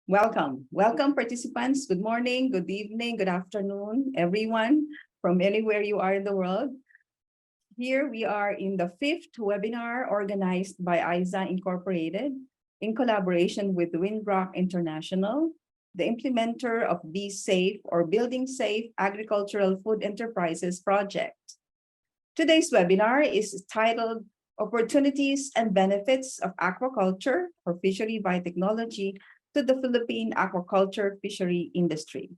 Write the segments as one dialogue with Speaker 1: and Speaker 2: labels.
Speaker 1: Welcome participants. Good morning, good evening, good afternoon, everyone from anywhere you are in the world. Here we are in the 5th webinar organized by ISAAA Incorporated in collaboration with Winrock International, the implementer of Be Safe or Building Safe Agricultural Food Enterprises project. Today's webinar is titled Opportunities and Benefits of Aquaculture or Fishery Biotechnology to the Philippine aquaculture fishery industry.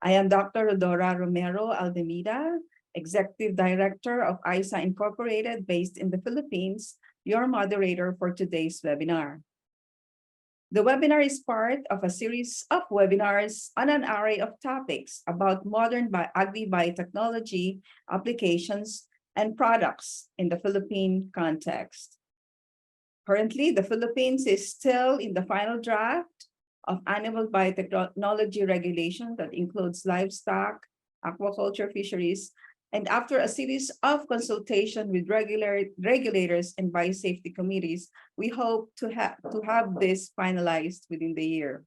Speaker 1: I am Dr. Rhodora Romero-Aldemita, Executive Director of ISAAA Incorporated based in the Philippines, your moderator for today's webinar. The webinar is part of a series of webinars on an array of topics about modern agri-biotechnology applications and products in the Philippine context. Currently, the Philippines is still in the final draft of animal biotechnology regulation that includes livestock, aquaculture, fisheries, and after a series of consultation with regulators and biosafety committees, we hope to have this finalized within the year.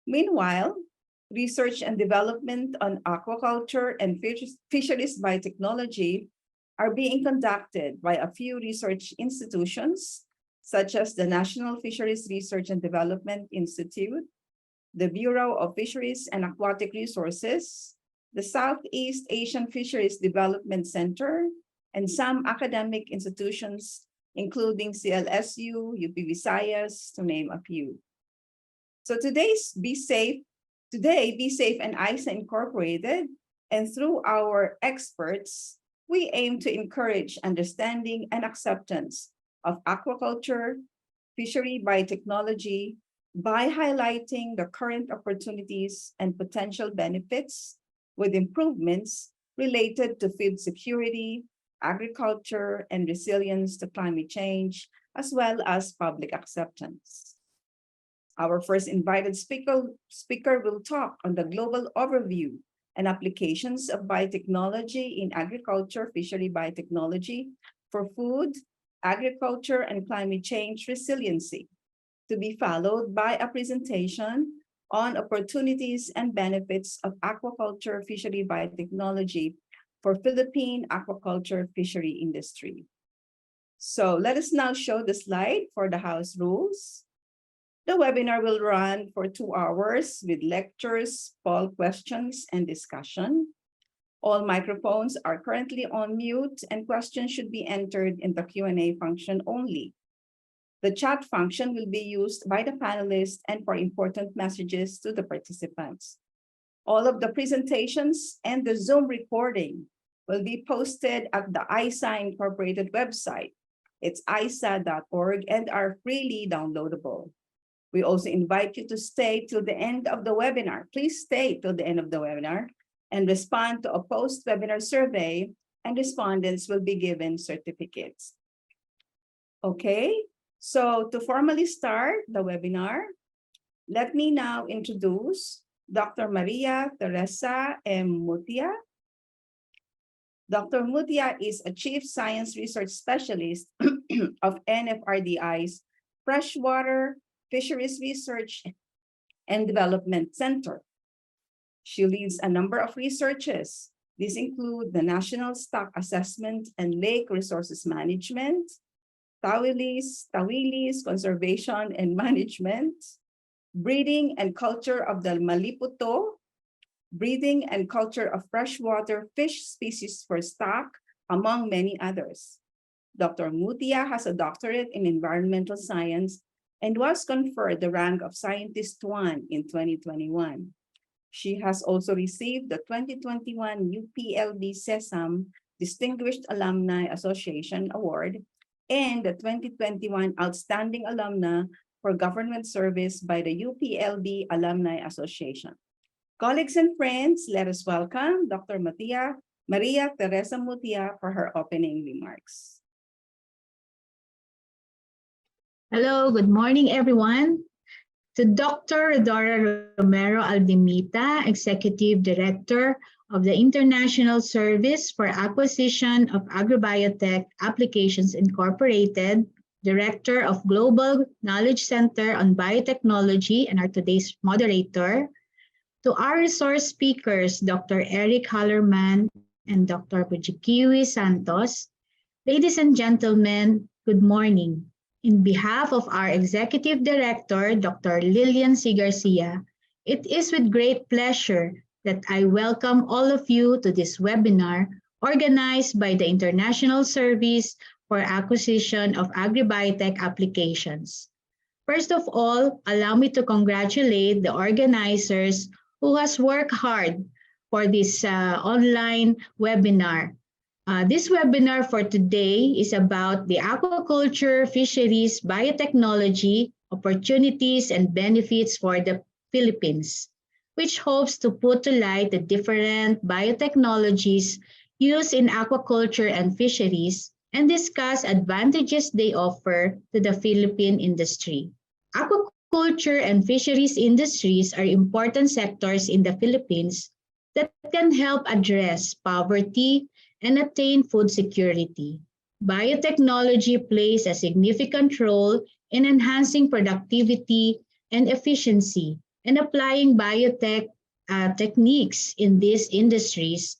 Speaker 1: Meanwhile, research and development on aquaculture and fisheries biotechnology are being conducted by a few research institutions, such as the National Fisheries Research and Development Institute, the Bureau of Fisheries and Aquatic Resources, the Southeast Asian Fisheries Development Center, and some academic institutions, including CLSU, UP Visayas, to name a few. So today, Be Safe and ISAAA Incorporated, and through our experts, we aim to encourage understanding and acceptance of aquaculture, fishery biotechnology by highlighting the current opportunities and potential benefits with improvements related to food security, agriculture, and resilience to climate change, as well as public acceptance. Our first invited speaker will talk on the global overview and applications of biotechnology in agriculture, fishery biotechnology for food, agriculture, and climate change resiliency, to be followed by a presentation on opportunities and benefits of aquaculture fishery biotechnology for Philippine aquaculture fishery industry. So let us now show the slide for the house rules. The webinar will run for 2 hours with lectures, poll questions, and discussion. All microphones are currently on mute and questions should be entered in the Q&A function only. The chat function will be used by the panelists and for important messages to the participants. All of the presentations and the Zoom recording will be posted at the ISAAA Incorporated website. It's ISAAA.org and are freely downloadable. We also invite you to stay till the end of the webinar. Please stay till the end of the webinar and respond to a post-webinar survey, and respondents will be given certificates. Okay, so to formally start the webinar, let me now introduce Dr. Maria Teresa M. Mutia. Dr. Mutia is a Chief Science Research Specialist of NFRDI's Freshwater Fisheries Research and Development Center. She leads a number of researches. These include the National Stock Assessment and Lake Resources Management, Tawilis Conservation and Management, Breeding and Culture of the Maliputo, Breeding and Culture of Freshwater Fish Species for Stock, among many others. Dr. Mutia has a doctorate in environmental science and was conferred the rank of Scientist 1 in 2021. She has also received the 2021 UPLB SESAM Distinguished Alumni Association Award and the 2021 Outstanding Alumna for Government Service by the UPLB Alumni Association. Colleagues and friends, let us welcome Dr. Maria Teresa Mutia for her opening remarks.
Speaker 2: Hello, good morning, everyone. To Dr. Rhodora Romero-Aldemita, Executive Director of the International Service for Acquisition of Agrobiotech Applications Incorporated, Director of Global Knowledge Center on Biotechnology, and our today's moderator. To our resource speakers, Dr. Eric Hallerman and Dr. Mudjekeewis Santos. Ladies and gentlemen, good morning. In behalf of our Executive Director, Dr. Lilian C. Garcia, it is with great pleasure that I welcome all of you to this webinar organized by the International Service for Acquisition of Agribiotech Applications. First of all, allow me to congratulate the organizers who has worked hard for this online webinar. This webinar for today is about the aquaculture, fisheries, biotechnology, opportunities, and benefits for the Philippines, which hopes to put to light the different biotechnologies used in aquaculture and fisheries and discuss advantages they offer to the Philippine industry. Aquaculture and fisheries industries are important sectors in the Philippines that can help address poverty and attain food security. Biotechnology plays a significant role in enhancing productivity and efficiency, and applying biotech techniques in these industries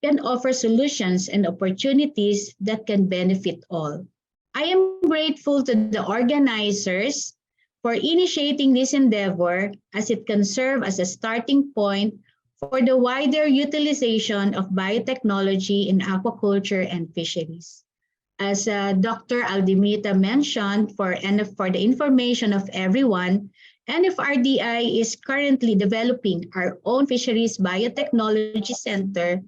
Speaker 2: can offer solutions and opportunities that can benefit all. I am grateful to the organizers for initiating this endeavor, as it can serve as a starting point for the wider utilization of biotechnology in aquaculture and fisheries. As Dr. Aldemita mentioned, for the information of everyone, NFRDI is currently developing our own Fisheries Biotechnology Center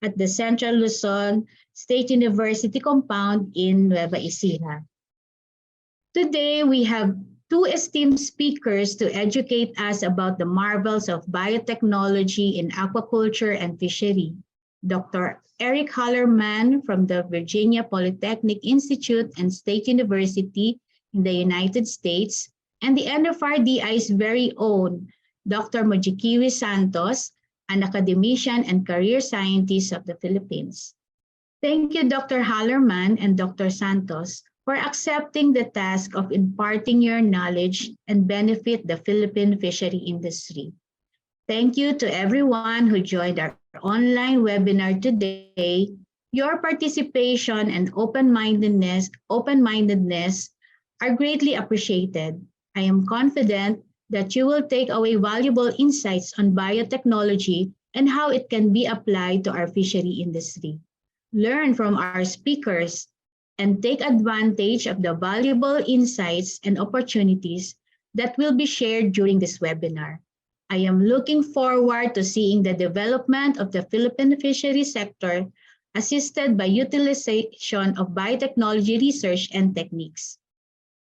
Speaker 2: at the Central Luzon State University compound in Nueva Ecija. Today, we have two esteemed speakers to educate us about the marvels of biotechnology in aquaculture and fishery. Dr. Eric Hallerman from the Virginia Polytechnic Institute and State University in the United States, and the NFRDI's very own Dr. Mudjekeewis Santos, an academician and career scientist of the Philippines. Thank you, Dr. Hallerman and Dr. Santos, for accepting the task of imparting your knowledge and benefit the Philippine fishery industry. Thank you to everyone who joined our online webinar today. Your participation and open-mindedness are greatly appreciated. I am confident that you will take away valuable insights on biotechnology and how it can be applied to our fishery industry. Learn from our speakers and take advantage of the valuable insights and opportunities that will be shared during this webinar. I am looking forward to seeing the development of the Philippine fishery sector assisted by utilization of biotechnology research and techniques.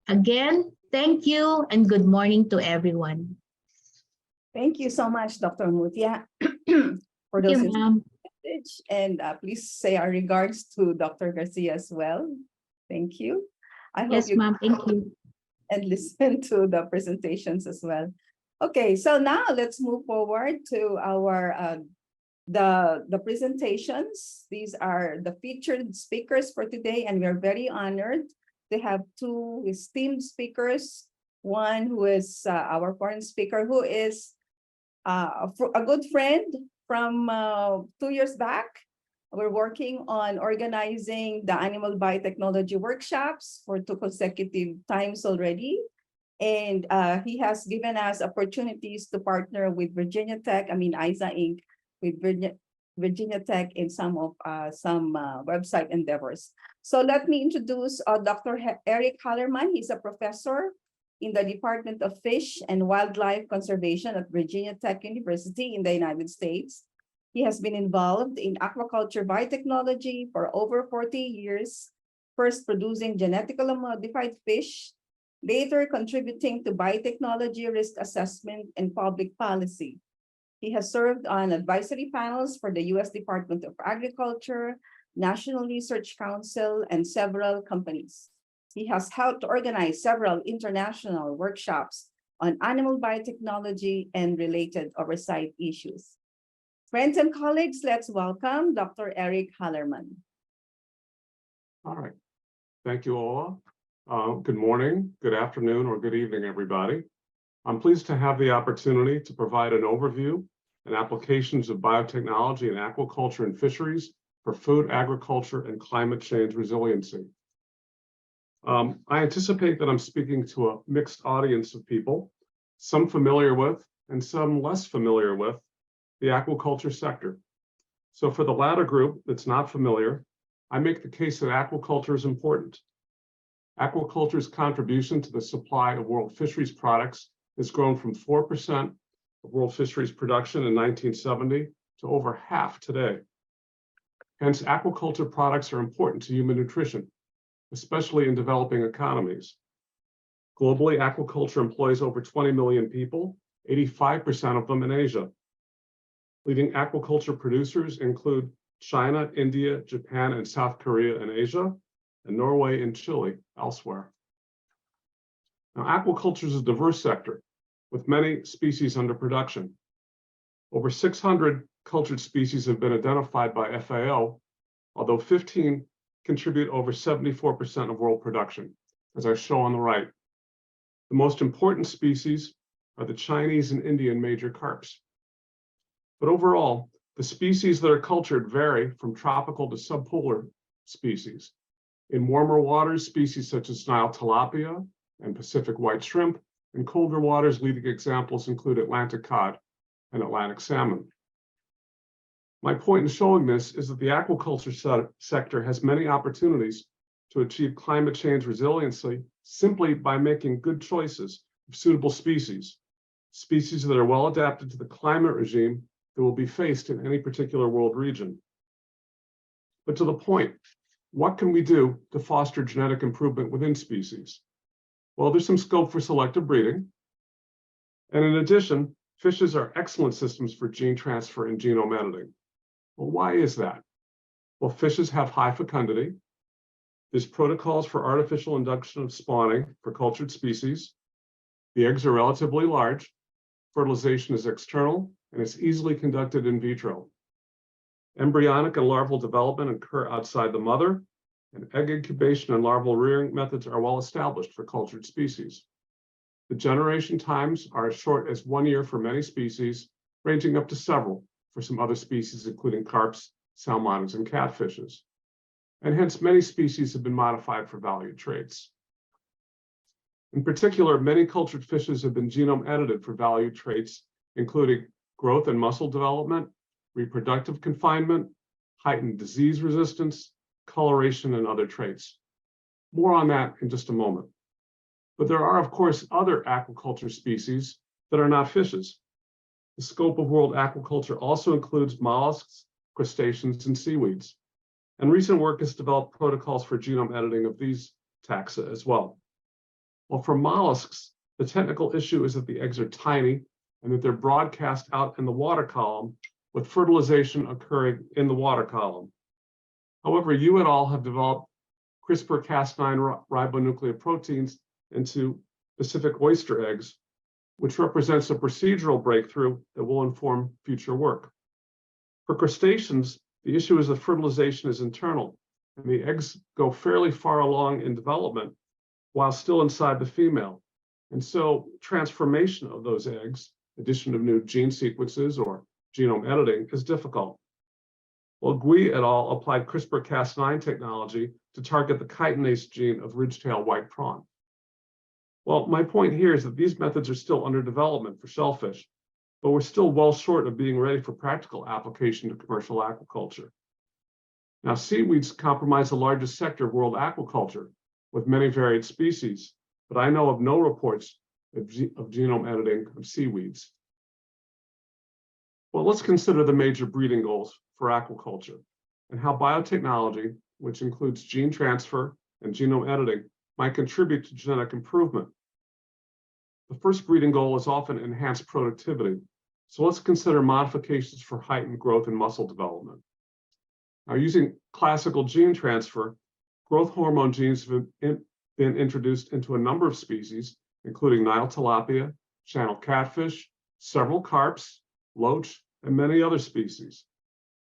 Speaker 2: Again, thank you and good morning to everyone.
Speaker 1: Thank you so much, Dr. Mutia, for
Speaker 2: Thank
Speaker 1: those
Speaker 2: you, ma'am.
Speaker 1: message. And please say our regards to Dr. Garcia as well. Thank you. I hope
Speaker 2: Yes,
Speaker 1: you
Speaker 2: ma'am. Thank you.
Speaker 1: and listen to the presentations as well. Okay, so now let's move forward to our the presentations. These are the featured speakers for today, and we're very honored to have two esteemed speakers. One who is our foreign speaker, who is a good friend from 2 years back. We're working on organizing the animal biotechnology workshops for 2 consecutive times already. And he has given us opportunities to partner with Virginia Tech, ISAAA Inc, with Virginia Tech in some website endeavors. So let me introduce Dr. Eric Hallerman. He's a professor in the Department of Fish and Wildlife Conservation at Virginia Tech University in the United States. He has been involved in aquaculture biotechnology for over 40 years, first producing genetically modified fish, later contributing to biotechnology risk assessment and public policy. He has served on advisory panels for the U.S. Department of Agriculture, National Research Council, and several companies. He has helped organize several international workshops on animal biotechnology and related oversight issues. Friends and colleagues, let's welcome Dr. Eric Hallerman.
Speaker 3: All right. Thank you all. Good morning, good afternoon, or good evening, everybody. I'm pleased to have the opportunity to provide an overview and applications of biotechnology in aquaculture and fisheries for food, agriculture, and climate change resiliency. I anticipate that I'm speaking to a mixed audience of people, some familiar with and some less familiar with the aquaculture sector. So for the latter group that's not familiar, I make the case that aquaculture is important. Aquaculture's contribution to the supply of world fisheries products has grown from 4% of world fisheries production in 1970 to over half today. Hence, aquaculture products are important to human nutrition, especially in developing economies. Globally, aquaculture employs over 20 million people, 85% of them in Asia. Leading aquaculture producers include China, India, Japan, and South Korea in Asia, and Norway and Chile elsewhere. Now, aquaculture is a diverse sector with many species under production. Over 600 cultured species have been identified by FAO, although 15 contribute over 74% of world production, as I show on the right. The most important species are the Chinese and Indian major carps. But overall, the species that are cultured vary from tropical to subpolar species. In warmer waters, species such as Nile tilapia and Pacific white shrimp. In colder waters, leading examples include Atlantic cod and Atlantic salmon. My point in showing this is that the aquaculture sector has many opportunities to achieve climate change resiliency simply by making good choices of suitable species, species that are well adapted to the climate regime that will be faced in any particular world region. But to the point, what can we do to foster genetic improvement within species? Well, there's some scope for selective breeding. And in addition, fishes are excellent systems for gene transfer and genome editing. Well, why is that? Well, fishes have high fecundity. There's protocols for artificial induction of spawning for cultured species. The eggs are relatively large. Fertilization is external and is easily conducted in vitro. Embryonic and larval development occur outside the mother, and egg incubation and larval rearing methods are well established for cultured species. The generation times are as short as 1 year for many species, ranging up to several for some other species, including carps, salmons, and catfishes. And hence, many species have been modified for valued traits. In particular, many cultured fishes have been genome edited for valued traits, including growth and muscle development, reproductive confinement, heightened disease resistance, coloration, and other traits. More on that in just a moment. But there are, of course, other aquaculture species that are not fishes. The scope of world aquaculture also includes mollusks, crustaceans, and seaweeds. And recent work has developed protocols for genome editing of these taxa as well. Well, for mollusks, the technical issue is that the eggs are tiny and that they're broadcast out in the water column, with fertilization occurring in the water column. However, you et al. Have developed CRISPR-Cas9 ribonucleoproteins into Pacific oyster eggs, which represents a procedural breakthrough that will inform future work. For crustaceans, the issue is that fertilization is internal, and the eggs go fairly far along in development while still inside the female. And so transformation of those eggs, addition of new gene sequences or genome editing, is difficult. Well, Gui et al. Applied CRISPR-Cas9 technology to target the chitinase gene of ridgetail white prawn. Well, my point here is that these methods are still under development for shellfish, but we're still well short of being ready for practical application to commercial aquaculture. Now, seaweeds comprise the largest sector of world aquaculture, with many varied species, but I know of no reports of genome editing of seaweeds. Well, let's consider the major breeding goals for aquaculture and how biotechnology, which includes gene transfer and genome editing, might contribute to genetic improvement. The first breeding goal is often enhanced productivity. So let's consider modifications for heightened growth and muscle development. Now, using classical gene transfer, growth hormone genes have been introduced into a number of species, including Nile tilapia, channel catfish, several carps, loach, and many other species.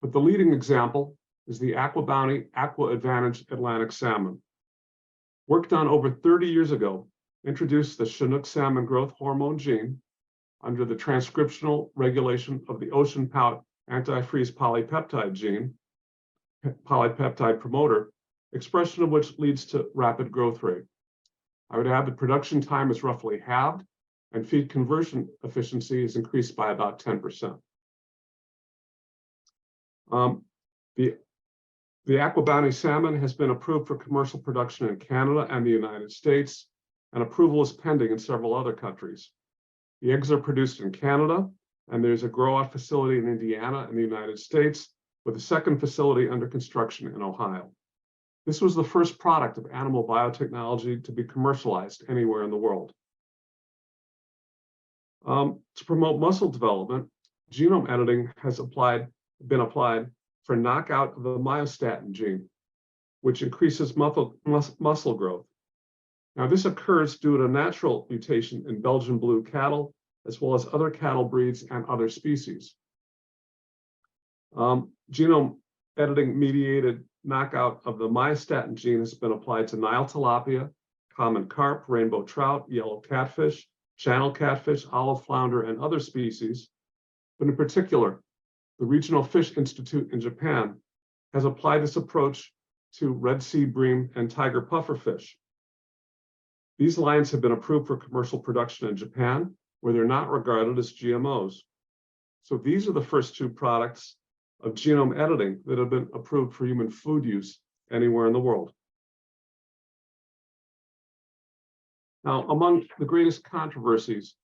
Speaker 3: But the leading example is the AquaBounty Aqua Advantage Atlantic salmon. Work done over 30 years ago introduced the Chinook salmon growth hormone gene under the transcriptional regulation of the ocean pout antifreeze polypeptide gene, polypeptide promoter, expression of which leads to rapid growth rate. I would add the production time is roughly halved and feed conversion efficiency is increased by about 10%. The Aqua Bounty salmon has been approved for commercial production in Canada and the United States, and approval is pending in several other countries. The eggs are produced in Canada, and there's a grow-out facility in Indiana in the United States, with a second facility under construction in Ohio. This was the first product of animal biotechnology to be commercialized anywhere in the world. To promote muscle development, genome editing has been applied for knockout of the myostatin gene, which increases muscle growth. Now, this occurs due to a natural mutation in Belgian blue cattle, as well as other cattle breeds and other species. Genome editing mediated knockout of the myostatin gene has been applied to Nile tilapia, common carp, rainbow trout, yellow catfish, channel catfish, olive flounder, and other species. But in particular, the Regional Fish Institute in Japan has applied this approach to red sea bream and tiger pufferfish. These lines have been approved for commercial production in Japan, where they're not regarded as GMOs. So these are the first two products of genome editing that have been approved for human food use anywhere in the world. Now, among the greatest controversies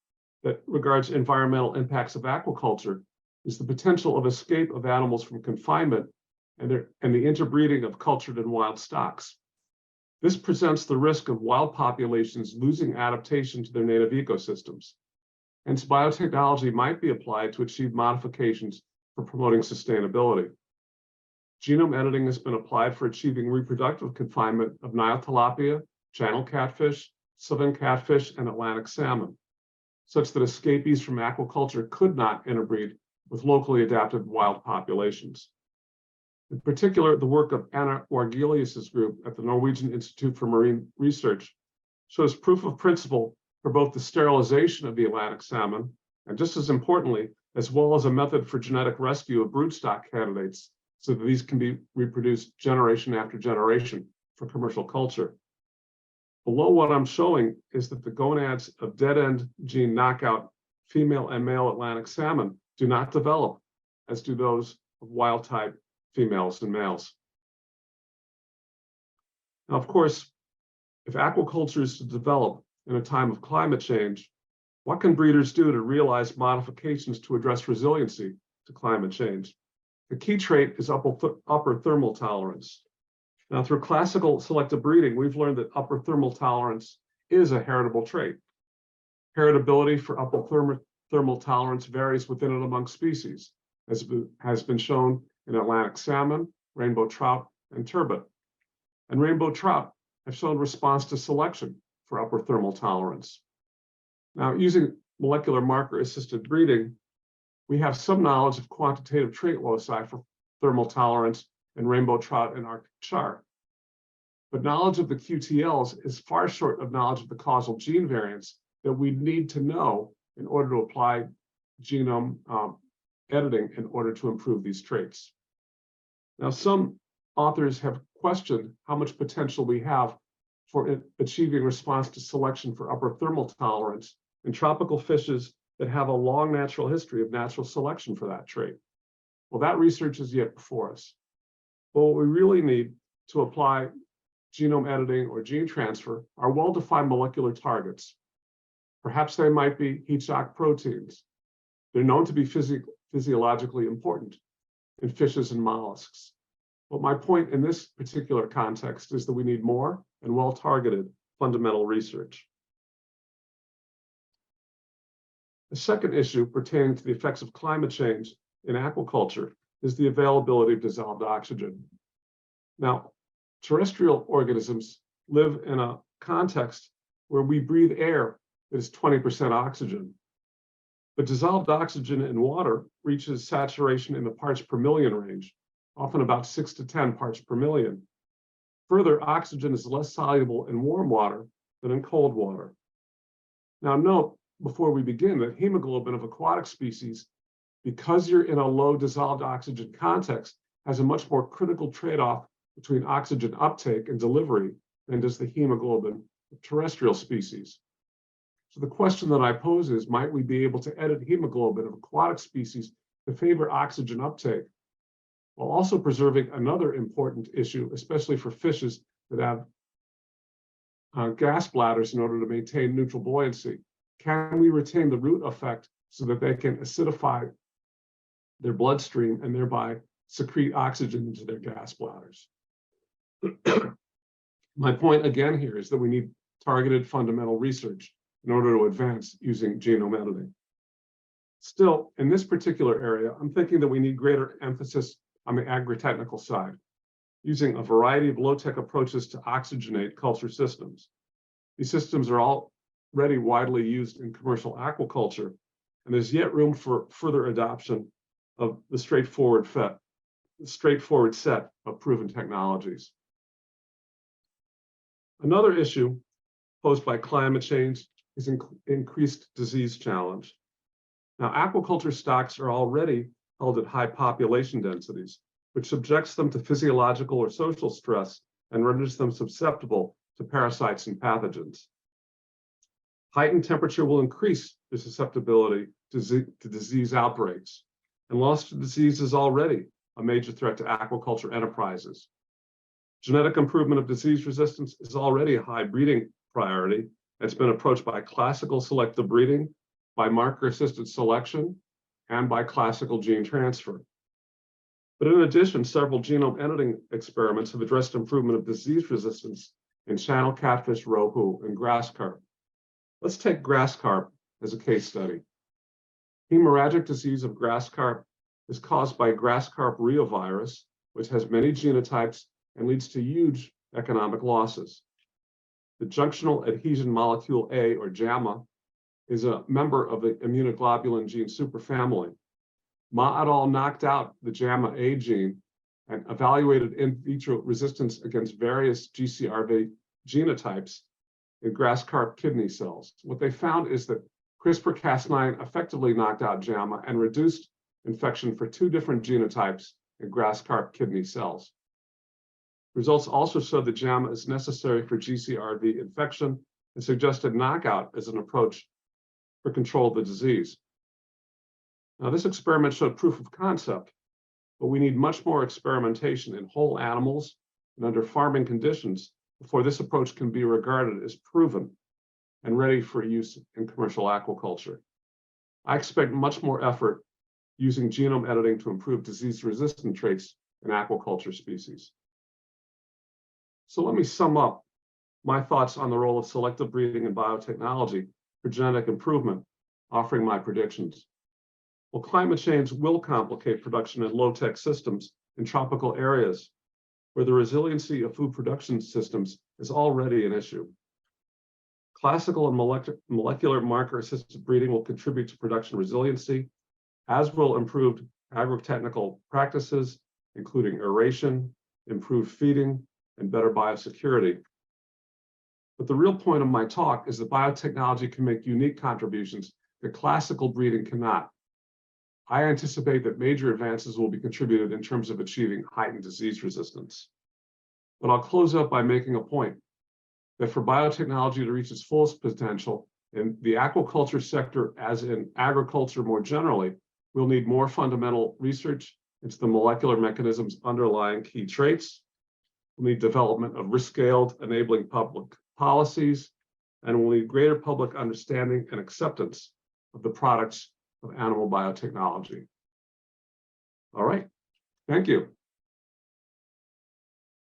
Speaker 3: that regards environmental impacts of aquaculture is the potential of escape of animals from confinement and the interbreeding of cultured and wild stocks. This presents the risk of wild populations losing adaptation to their native ecosystems. Hence, biotechnology might be applied to achieve modifications for promoting sustainability. Genome editing has been applied for achieving reproductive confinement of Nile tilapia, channel catfish, southern catfish, and Atlantic salmon, such that escapees from aquaculture could not interbreed with locally adapted wild populations. In particular, the work of Anna Wargelius's group at the Norwegian Institute for Marine Research shows proof of principle for both the sterilization of the Atlantic salmon and, just as importantly, as well as a method for genetic rescue of broodstock candidates so that these can be reproduced generation after generation for commercial culture. Below what I'm showing is that the gonads of dead-end gene knockout female and male Atlantic salmon do not develop as do those of wild-type females and males. Now, of course, if aquaculture is to develop in a time of climate change, what can breeders do to realize modifications to address resiliency to climate change? The key trait is upper thermal tolerance. Now, through classical selective breeding, we've learned that upper thermal tolerance is a heritable trait. Heritability for upper thermal tolerance varies within and among species, as has been shown in Atlantic salmon, rainbow trout, and turbot. And rainbow trout have shown response to selection for upper thermal tolerance. Now, using molecular marker-assisted breeding, we have some knowledge of quantitative trait loci for thermal tolerance in rainbow trout and Arctic char. But knowledge of the QTLs is far short of knowledge of the causal gene variants that we need to know in order to apply genome editing in order to improve these traits. Now, some authors have questioned how much potential we have for achieving response to selection for upper thermal tolerance in tropical fishes that have a long natural history of natural selection for that trait. Well, that research is yet before us. But what we really need to apply genome editing or gene transfer are well-defined molecular targets. Perhaps they might be heat shock proteins. They're known to be physiologically important in fishes and mollusks. But my point in this particular context is that we need more and well-targeted fundamental research. The second issue pertaining to the effects of climate change in aquaculture is the availability of dissolved oxygen. Now, terrestrial organisms live in a context where we breathe air that is 20% oxygen. But dissolved oxygen in water reaches saturation in the parts per million range, often about 6 to 10 parts per million. Further, oxygen is less soluble in warm water than in cold water. Now note, before we begin, that hemoglobin of aquatic species, because you're in a low dissolved oxygen context, has a much more critical trade-off between oxygen uptake and delivery than does the hemoglobin of terrestrial species. So the question that I pose is, might we be able to edit hemoglobin of aquatic species to favor oxygen uptake, while also preserving another important issue, especially for fishes that have gas bladders in order to maintain neutral buoyancy? Can we retain the root effect so that they can acidify their bloodstream and thereby secrete oxygen into their gas bladders? My point again here is that we need targeted fundamental research in order to advance using genome editing. Still, in this particular area, I'm thinking that we need greater emphasis on the agri-technical side, using a variety of low-tech approaches to oxygenate culture systems. These systems are already widely used in commercial aquaculture, and there's yet room for further adoption of the straightforward set of proven technologies. Another issue posed by climate change is increased disease challenge. Now, aquaculture stocks are already held at high population densities, which subjects them to physiological or social stress and renders them susceptible to parasites and pathogens. Heightened temperature will increase the susceptibility to disease outbreaks, and loss to disease is already a major threat to aquaculture enterprises. Genetic improvement of disease resistance is already a high breeding priority. It's been approached by classical selective breeding, by marker-assisted selection, and by classical gene transfer. But in addition, several genome editing experiments have addressed improvement of disease resistance in channel catfish, rohu, and grass carp. Let's take grass carp as a case study. Hemorrhagic disease of grass carp is caused by grass carp reovirus, which has many genotypes and leads to huge economic losses. The junctional adhesion molecule A, or JAMA, is a member of the immunoglobulin gene superfamily. Ma et al. Knocked out the JAMA-A gene and evaluated in vitro resistance against various GCRV genotypes in grass carp kidney cells. What they found is that CRISPR-Cas9 effectively knocked out JAMA and reduced infection for 2 different genotypes in grass carp kidney cells. Results also showed that JAMA is necessary for GCRV infection and suggested knockout as an approach for control of the disease. Now, this experiment showed proof of concept, but we need much more experimentation in whole animals and under farming conditions before this approach can be regarded as proven and ready for use in commercial aquaculture. I expect much more effort using genome editing to improve disease-resistant traits in aquaculture species. So let me sum up my thoughts on the role of selective breeding and biotechnology for genetic improvement, offering my predictions. Well, climate change will complicate production in low-tech systems in tropical areas where the resiliency of food production systems is already an issue. Classical and molecular marker-assisted breeding will contribute to production resiliency, as will improved agri-technical practices, including aeration, improved feeding, and better biosecurity. But the real point of my talk is that biotechnology can make unique contributions that classical breeding cannot. I anticipate that major advances will be contributed in terms of achieving heightened disease resistance. But I'll close up by making a point that for biotechnology to reach its fullest potential in the aquaculture sector, as in agriculture more generally, we'll need more fundamental research into the molecular mechanisms underlying key traits. We'll need development of risk-scaled enabling public policies, and we'll need greater public understanding and acceptance of the products of animal biotechnology. All right, thank you.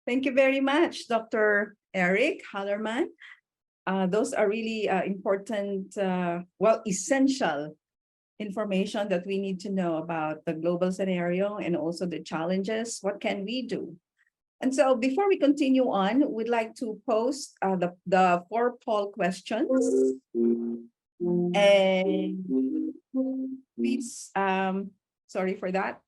Speaker 1: Thank you very much, Dr. Eric Hallerman. Those are really important, essential information that we need to know about the global scenario and also the challenges. What can we do? And so before we continue on, we'd like to post the 4 poll questions. And please, sorry for that.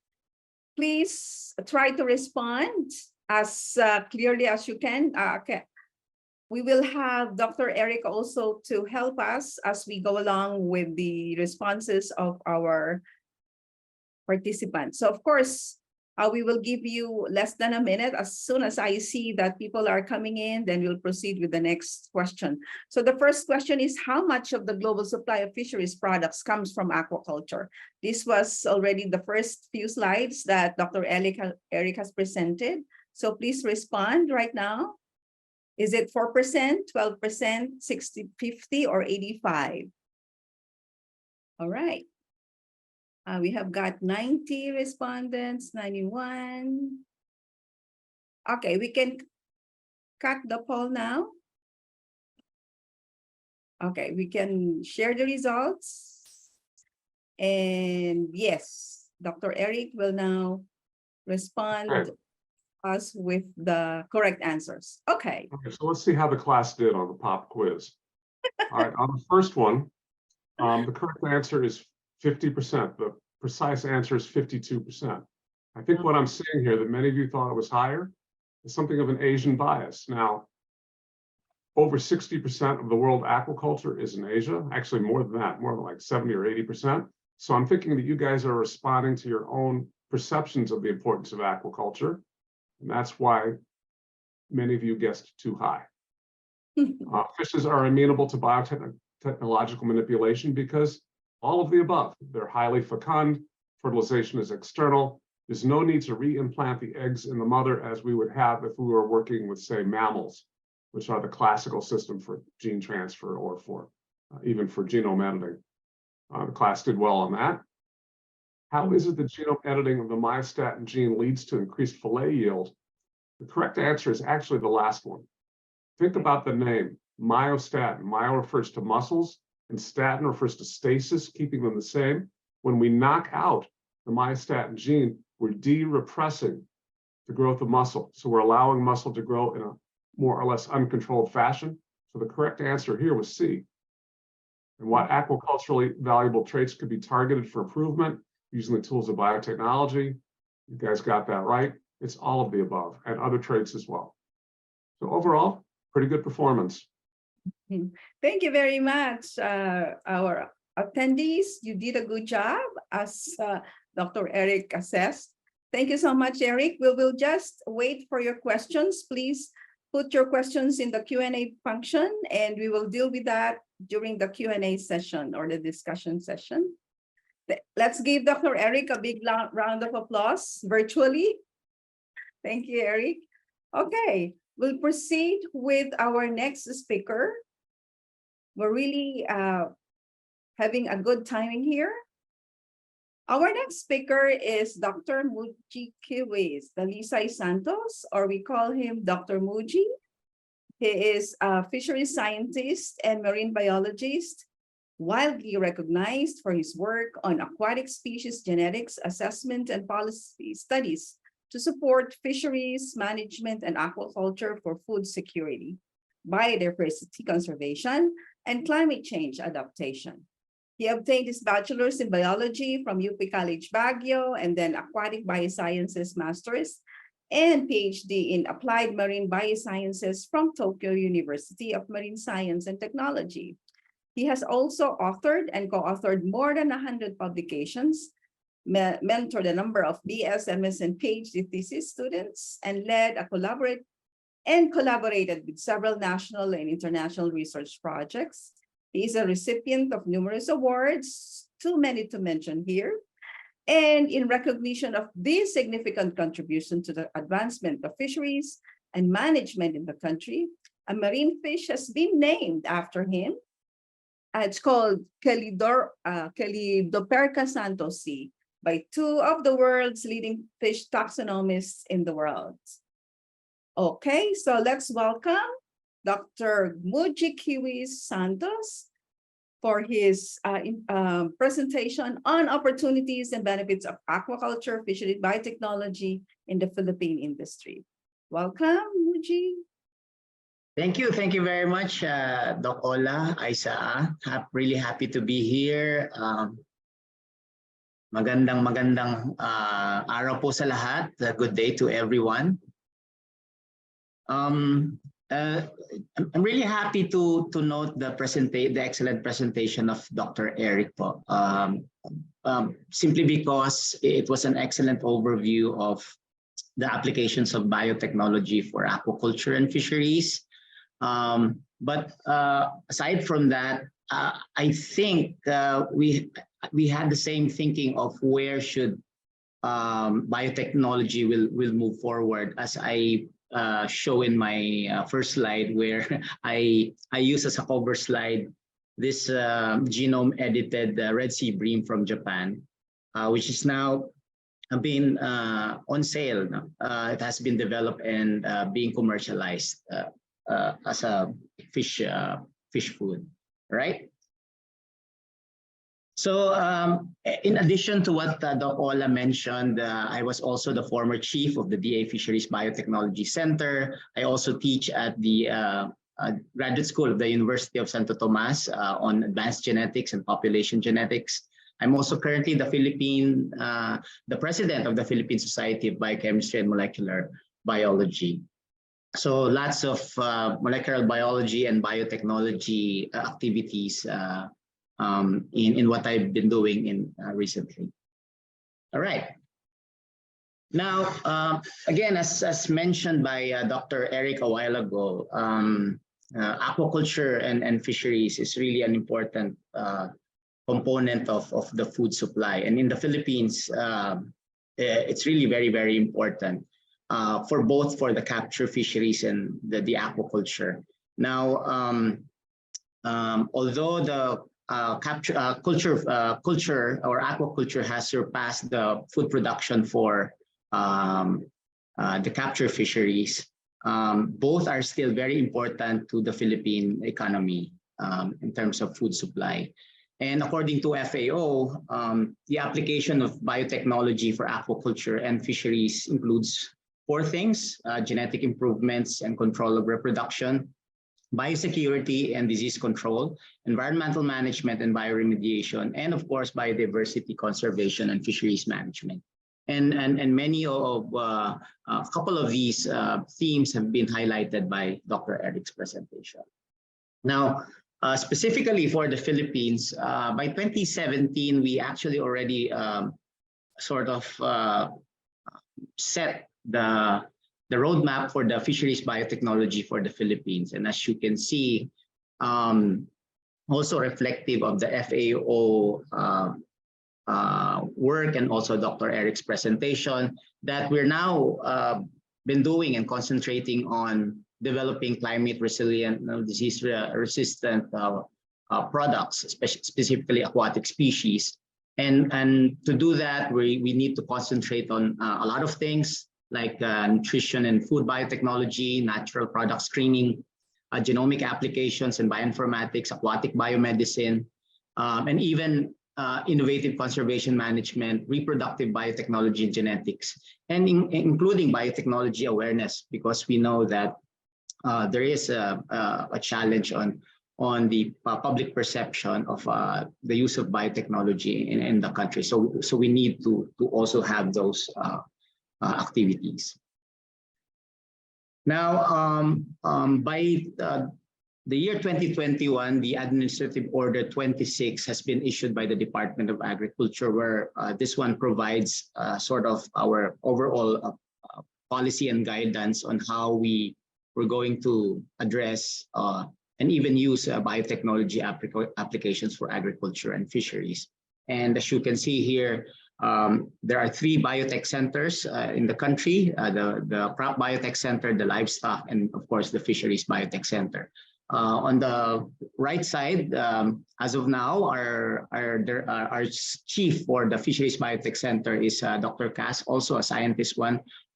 Speaker 1: Please try to respond as clearly as you can. Okay. We will have Dr. Eric also to help us as we go along with the responses of our participants. So of course, we will give you less than a minute. As soon as I see that people are coming in, then we'll proceed with the next question. So the first question is, how much of the global supply of fisheries products comes from aquaculture? This was already the first few slides that Dr. Eric has presented. So please respond right now. Is it 4%, 12%, 60, 50, or 85? All right. We have got 90 respondents, 91. Okay, we can cut the poll now. Okay, we can share the results. And yes, Dr. Eric will now respond
Speaker 3: Okay.
Speaker 1: us with the correct answers. Okay.
Speaker 3: Okay, so let's see how the class did on the pop quiz. All right, on the first one, the correct answer is 50%. The precise answer is 52%. I think what I'm seeing here that many of you thought it was higher is something of an Asian bias. Now, over 60% of the world aquaculture is in Asia, actually more than that, more than like 70 or 80%. So I'm thinking that you guys are responding to your own perceptions of the importance of aquaculture. And that's why many of you guessed too high. Fishes are amenable to biotechnological manipulation because all of the above. They're highly fecund, fertilization is external. There's no need to re-implant the eggs in the mother as we would have if we were working with, say, mammals, which are the classical system for gene transfer or for even for genome editing. The class did well on that. How is it that genome editing of the myostatin gene leads to increased fillet yield? The correct answer is actually the last one. Think about the name, myostatin. Myo refers to muscles, and statin refers to stasis, keeping them the same. When we knock out the myostatin gene, we're de-repressing the growth of muscle. So we're allowing muscle to grow in a more or less uncontrolled fashion. So the correct answer here was C. And what aquaculturally valuable traits could be targeted for improvement using the tools of biotechnology? You guys got that right. It's all of the above and other traits as well. So overall, pretty good performance.
Speaker 1: Thank you very much, our attendees. You did a good job, as Dr. Eric assessed. Thank you so much, Eric. We will just wait for your questions. Please put your questions in the Q&A function, and we will deal with that during the Q&A session or the discussion session. Let's give Dr. Eric a big round of applause virtually. Thank you, Eric. Okay, we'll proceed with our next speaker. We're really having a good timing here. Our next speaker is Dr. Mudjekeewis Santos, or we call him Dr. Muji. He is a fisheries scientist and marine biologist, widely recognized for his work on aquatic species genetics assessment and policy studies to support fisheries management and aquaculture for food security, biodiversity conservation, and climate change adaptation. He obtained his bachelor's in biology from UP College Baguio, and then aquatic biosciences master's and PhD in applied marine biosciences from Tokyo University of Marine Science and Technology. He has also authored and co-authored more than 100 publications, mentored a number of BS, MS, and PhD thesis students, and collaborated with several national and international research projects. He is a recipient of numerous awards, too many to mention here. And in recognition of this significant contribution to the advancement of fisheries and management in the country, a marine fish has been named after him. It's called Rhodora Santos by two of the world's leading fish taxonomists in the world. Okay, so let's welcome Dr. Mudjekeewis Santos for his presentation on opportunities and benefits of aquaculture, fishery, biotechnology in the Philippine industry. Welcome, Muji.
Speaker 4: Thank you very much, Doc Ola, ISAAA. Really happy to be here. Magandang araw po sa lahat. Good day to everyone. I'm really happy to note the excellent presentation of Dr. Eric po. Simply because it was an excellent overview of the applications of biotechnology for aquaculture and fisheries. But aside from that, I think we had the same thinking of where should biotechnology will move forward, as I show in my first slide, where I use as a cover slide this genome edited Red Sea bream from Japan, which is now being on sale. It has been developed and being commercialized as a fish food, right? So in addition to what Doc Ola mentioned, I was also the former chief of the DA Fisheries Biotechnology Center. I also teach at the graduate school of the University of Santo Tomas on advanced genetics and population genetics. I'm also currently the president of the Philippine Society of Biochemistry and Molecular Biology. So lots of molecular biology and biotechnology activities in what I've been doing recently. All right. Now, again, as mentioned by Dr. Eric a while ago, aquaculture and fisheries is really an important component of the food supply. And in the Philippines, it's really very, very important for both for the capture fisheries and the aquaculture. Now, although the culture or aquaculture has surpassed the food production for the capture fisheries, both are still very important to the Philippine economy in terms of food supply. And according to FAO, the application of biotechnology for aquaculture and fisheries includes 4 things: genetic improvements and control of reproduction, biosecurity and disease control, environmental management and bioremediation, and of course, biodiversity conservation and fisheries management. And many of a couple of these themes have been highlighted by Dr. Eric's presentation. Now, specifically for the Philippines, by 2017, we actually already sort of set the roadmap for the fisheries biotechnology for the Philippines. And as you can see, also reflective of the FAO work and also Dr. Eric's presentation, that we're now been doing and concentrating on developing climate resilient, disease resistant products, specifically aquatic species. And to do that, we need to concentrate on a lot of things, like nutrition and food biotechnology, natural product screening, genomic applications and bioinformatics, aquatic biomedicine, and even innovative conservation management, reproductive biotechnology and genetics, and including biotechnology awareness, because we know that there is a challenge on the public perception of the use of biotechnology in the country. So we need to also have those activities. Now, by the year 2021, the Administrative Order 26 has been issued by the Department of Agriculture, where this one provides sort of our overall policy and guidance on how we're going to address and even use biotechnology applications for agriculture and fisheries. And as you can see here, there are 3 biotech centers in the country: the crop biotech center, the livestock, and of course the fisheries biotech center. On the right side, as of now, our chief for the fisheries biotech center is Dr. Cass, also a scientist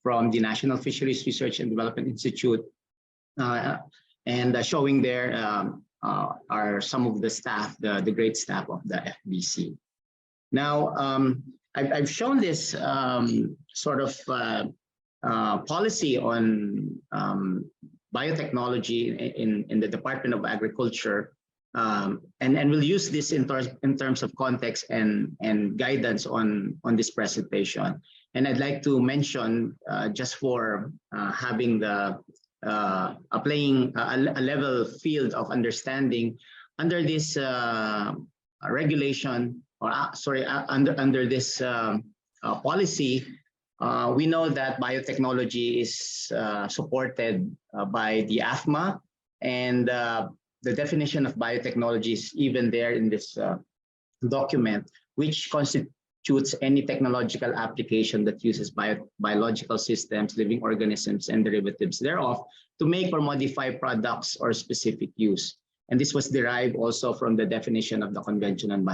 Speaker 4: from the National Fisheries Research and Development Institute. And showing there are some of the staff, the great staff of the FBC. Now, I've shown this sort of policy on biotechnology in the Department of Agriculture, and we'll use this in terms of context and guidance on this presentation. And I'd like to mention, just for having the applying a level field of understanding under this regulation, or under this policy. We know that biotechnology is supported by the AFMA, and the definition of biotechnology is even there in this document, which constitutes any technological application that uses biological systems, living organisms, and derivatives thereof to make or modify products or specific use. And this was derived also from the definition of the Convention on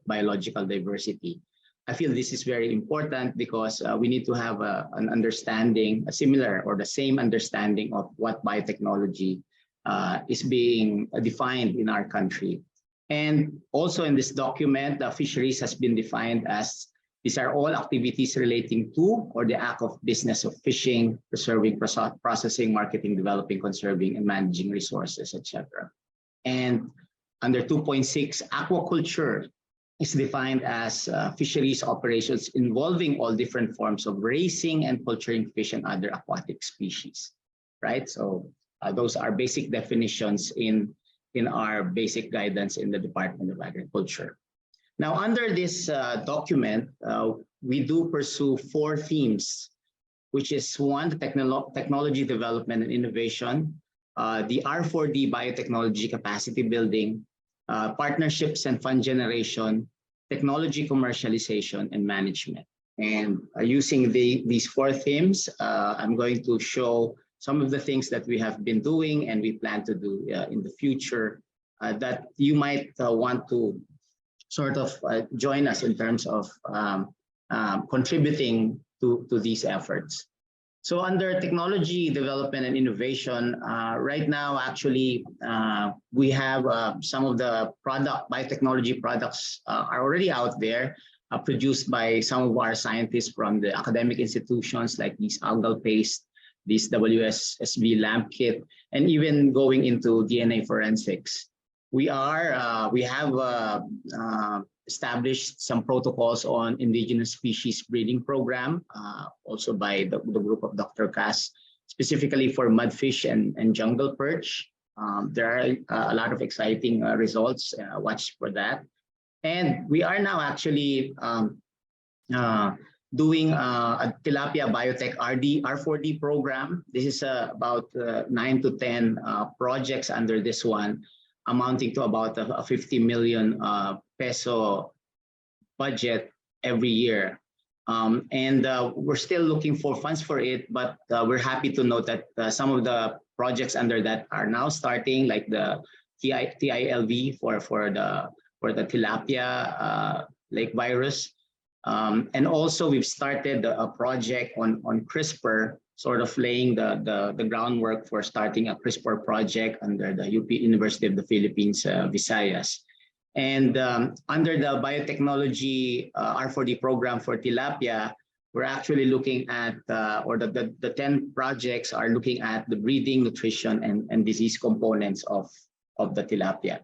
Speaker 4: Biological Diversity. I feel this is very important because we need to have an understanding, a similar or the same understanding of what biotechnology is being defined in our country. And also in this document, the fisheries has been defined as these are all activities relating to or the act of business of fishing, preserving, processing, marketing, developing, conserving, and managing resources, etc. And under 2.6, aquaculture is defined as fisheries operations involving all different forms of raising and culturing fish and other aquatic species, right? So those are basic definitions in our basic guidance in the Department of Agriculture. Now, under this document, we do pursue 4 themes, which is 1, the technology development and innovation, the R4D biotechnology capacity building, partnerships and fund generation, technology commercialization, and management. And using these 4 themes, I'm going to show some of the things that we have been doing and we plan to do in the future that you might want to sort of join us in terms of contributing to these efforts. So under technology development and innovation, right now, actually, we have some of the biotechnology products are already out there, produced by some of our scientists from the academic institutions like these algal paste, this WSSB lamp kit, and even going into DNA forensics. We have established some protocols on indigenous species breeding program, also by the group of Dr. Cass, specifically for mudfish and jungle perch. There are a lot of exciting results. Watch for that. And we are now actually doing a tilapia biotech R4D program. This is about 9 to 10 projects under this one, amounting to about a 50 million peso budget every year. And we're still looking for funds for it, but we're happy to note that some of the projects under that are now starting, like the TILV for the tilapia lake virus. And also we've started a project on CRISPR, sort of laying the groundwork for starting a CRISPR project under the UP University of the Philippines, Visayas. And under the biotechnology R4D program for tilapia, we're actually looking at, or the 10 projects are looking at the breeding, nutrition, and disease components of the tilapia.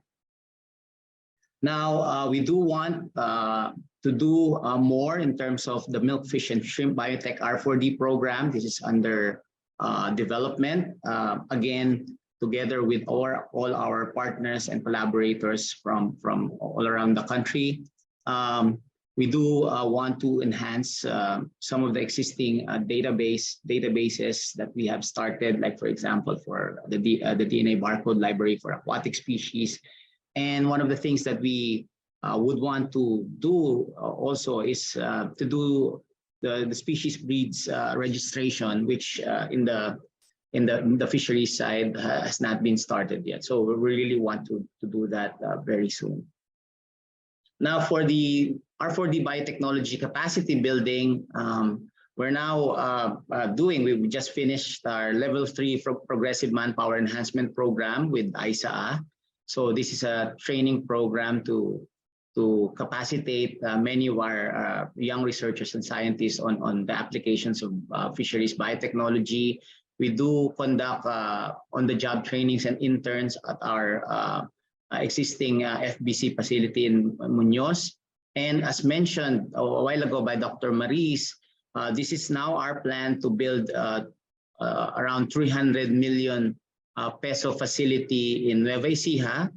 Speaker 4: Now, we do want to do more in terms of the milkfish and shrimp biotech R4D program. This is under development, again, together with all our partners and collaborators from all around the country. We do want to enhance some of the existing databases that we have started, like, for example, for the DNA barcode library for aquatic species. And one of the things that we would want to do also is to do the species breeds registration, which in the fisheries side has not been started yet. So we really want to do that very soon. Now, for the R4D biotechnology capacity building, we're now we just finished our level 3 progressive manpower enhancement program with ISAAA. So this is a training program to capacitate many of our young researchers and scientists on the applications of fisheries biotechnology. We do conduct on-the-job trainings and interns at our existing FBC facility in Muñoz. And as mentioned a while ago by Dr. Maris, this is now our plan to build around 300 million peso facility in Nueva Ecija,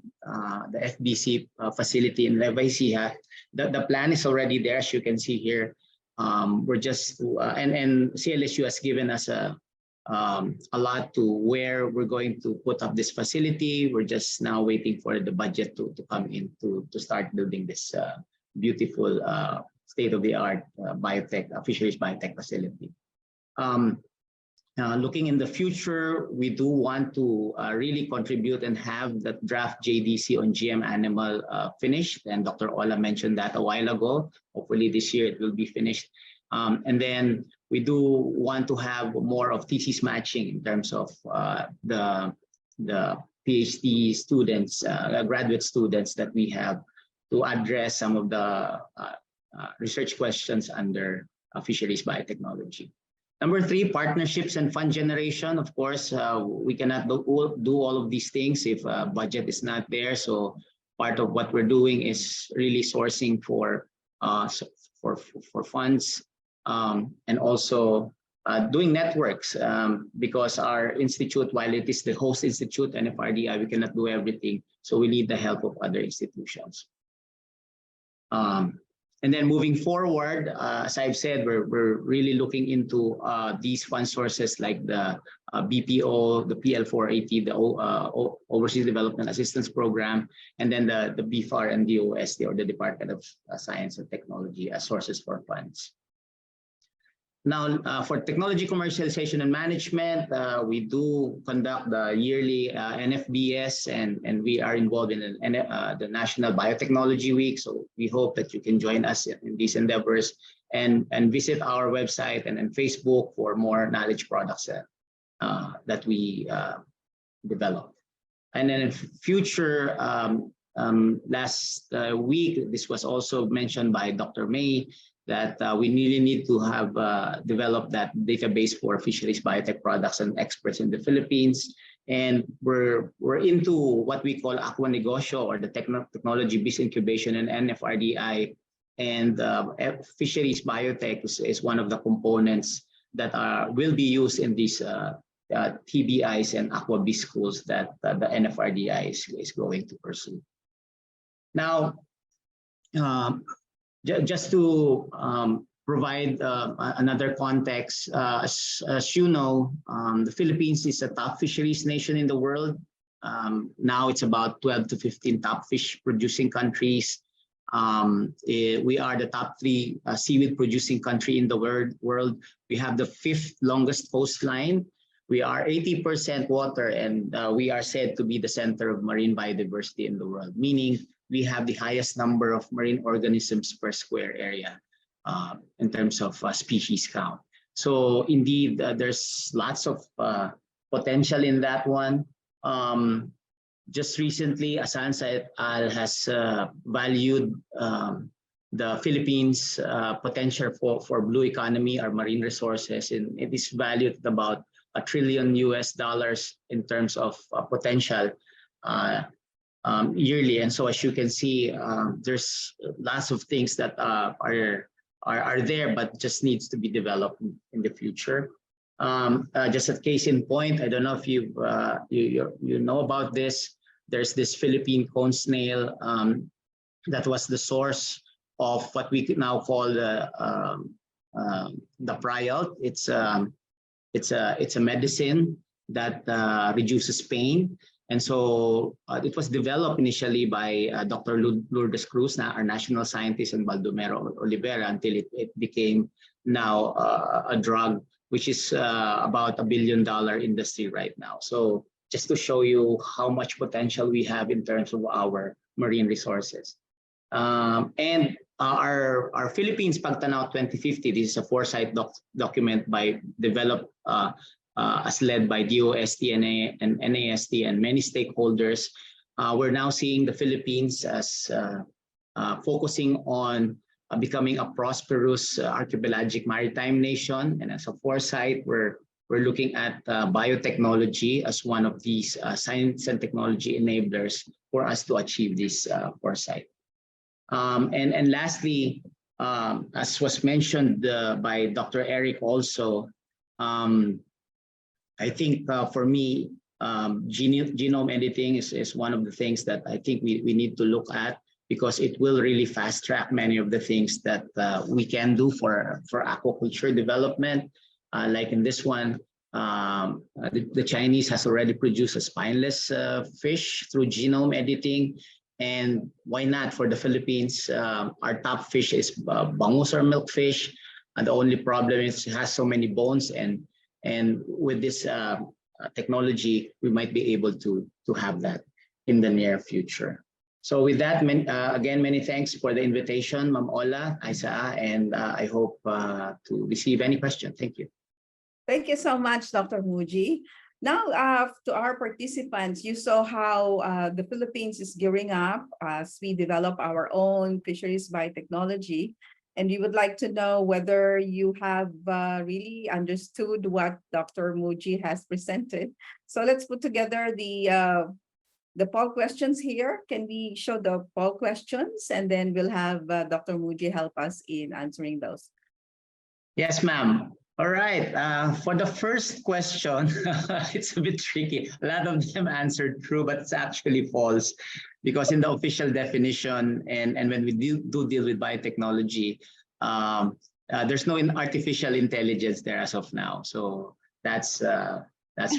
Speaker 4: the FBC facility in Nueva Ecija. The plan is already there, as you can see here. We're just and CLSU has given us a lot to where we're going to put up this facility. We're just now waiting for the budget to come in to start building this beautiful state-of-the-art fisheries biotech facility. Looking in the future, we do want to really contribute and have the draft JDC on GM animal finished. And Dr. Ola mentioned that a while ago. Hopefully this year it will be finished. And then we do want to have more of thesis matching in terms of the PhD students, graduate students that we have to address some of the research questions under fisheries biotechnology. Number 3, partnerships and fund generation. Of course, we cannot do all of these things if budget is not there. So part of what we're doing is really sourcing for funds and also doing networks because our institute, while it is the host institute, NFRDI, we cannot do everything. So we need the help of other institutions. And then moving forward, as I've said, we're really looking into these fund sources like the BPO, the PL480, the Overseas Development Assistance Program, and then the BFAR and DOST, or the Department of Science and Technology, as sources for funds. Now, for technology commercialization and management, we do conduct the yearly NFBS, and we are involved in the National Biotechnology Week. So we hope that you can join us in these endeavors and visit our website and Facebook for more knowledge products that we develop. And then in future, last week, this was also mentioned by Dr. May, that we really need to have developed that database for fisheries biotech products and experts in the Philippines. And we're into what we call Aqua Negosyo, or the Technology Business Incubation and NFRDI. And fisheries biotech is one of the components that will be used in these TBIs and Aqua B schools that the NFRDI is going to pursue. Now, just to provide another context, as you know, the Philippines is a top fisheries nation in the world. Now it's about 12 to 15 top fish producing countries. We are the top 3 seaweed producing country in the world. We have the 5th longest coastline. We are 80% water, and we are said to be the center of marine biodiversity in the world, meaning we have the highest number of marine organisms per square area in terms of species count. So indeed, there's lots of potential in that one. Just recently, ISAAA Inc. has valued the Philippines' potential for blue economy or marine resources, and it is valued at about $1 trillion in terms of potential yearly. And so, as you can see, there's lots of things that are there, but just needs to be developed in the future. Just a case in point, I don't know if you know about this. There's this Philippine cone snail that was the source of what we now call the prialt. It's a medicine that reduces pain. And so it was developed initially by Dr. Lourdes Cruz, our national scientist, and Baldomero Olivera, until it became now a drug, which is about $1 billion industry right now. So just to show you how much potential we have in terms of our marine resources. And our Philippines Pagtanaw 2050, this is a foresight document developed as led by DOST and NAST and many stakeholders. We're now seeing the Philippines as focusing on becoming a prosperous archipelagic maritime nation. And as a foresight, we're looking at biotechnology as one of these science and technology enablers for us to achieve this foresight. And lastly, as was mentioned by Dr. Eric also, I think for me, genome editing is one of the things that I think we need to look at, because it will really fast track many of the things that we can do for aquaculture development. Like in this one, the Chinese has already produced a spineless fish through genome editing. And why not for the Philippines? Our top fish is bangus or milkfish. And the only problem is it has so many bones, and with this technology, we might be able to have that in the near future. So with that, again, many thanks for the invitation, Ma'am Ola, ISAAA, and I hope to receive any question. Thank you.
Speaker 1: Thank you so much, Dr. Muji. Now, to our participants, you saw how the Philippines is gearing up as we develop our own fisheries biotechnology. And we would like to know whether you have really understood what Dr. Muji has presented. So let's put together the poll questions here. Can we show the poll questions? And then we'll have Dr. Muji help us in answering those.
Speaker 4: Yes, ma'am. All right. For the first question, it's a bit tricky. A lot of them answered true, but it's actually false, because in the official definition and when we do deal with biotechnology, there's no artificial intelligence there as of now. So that's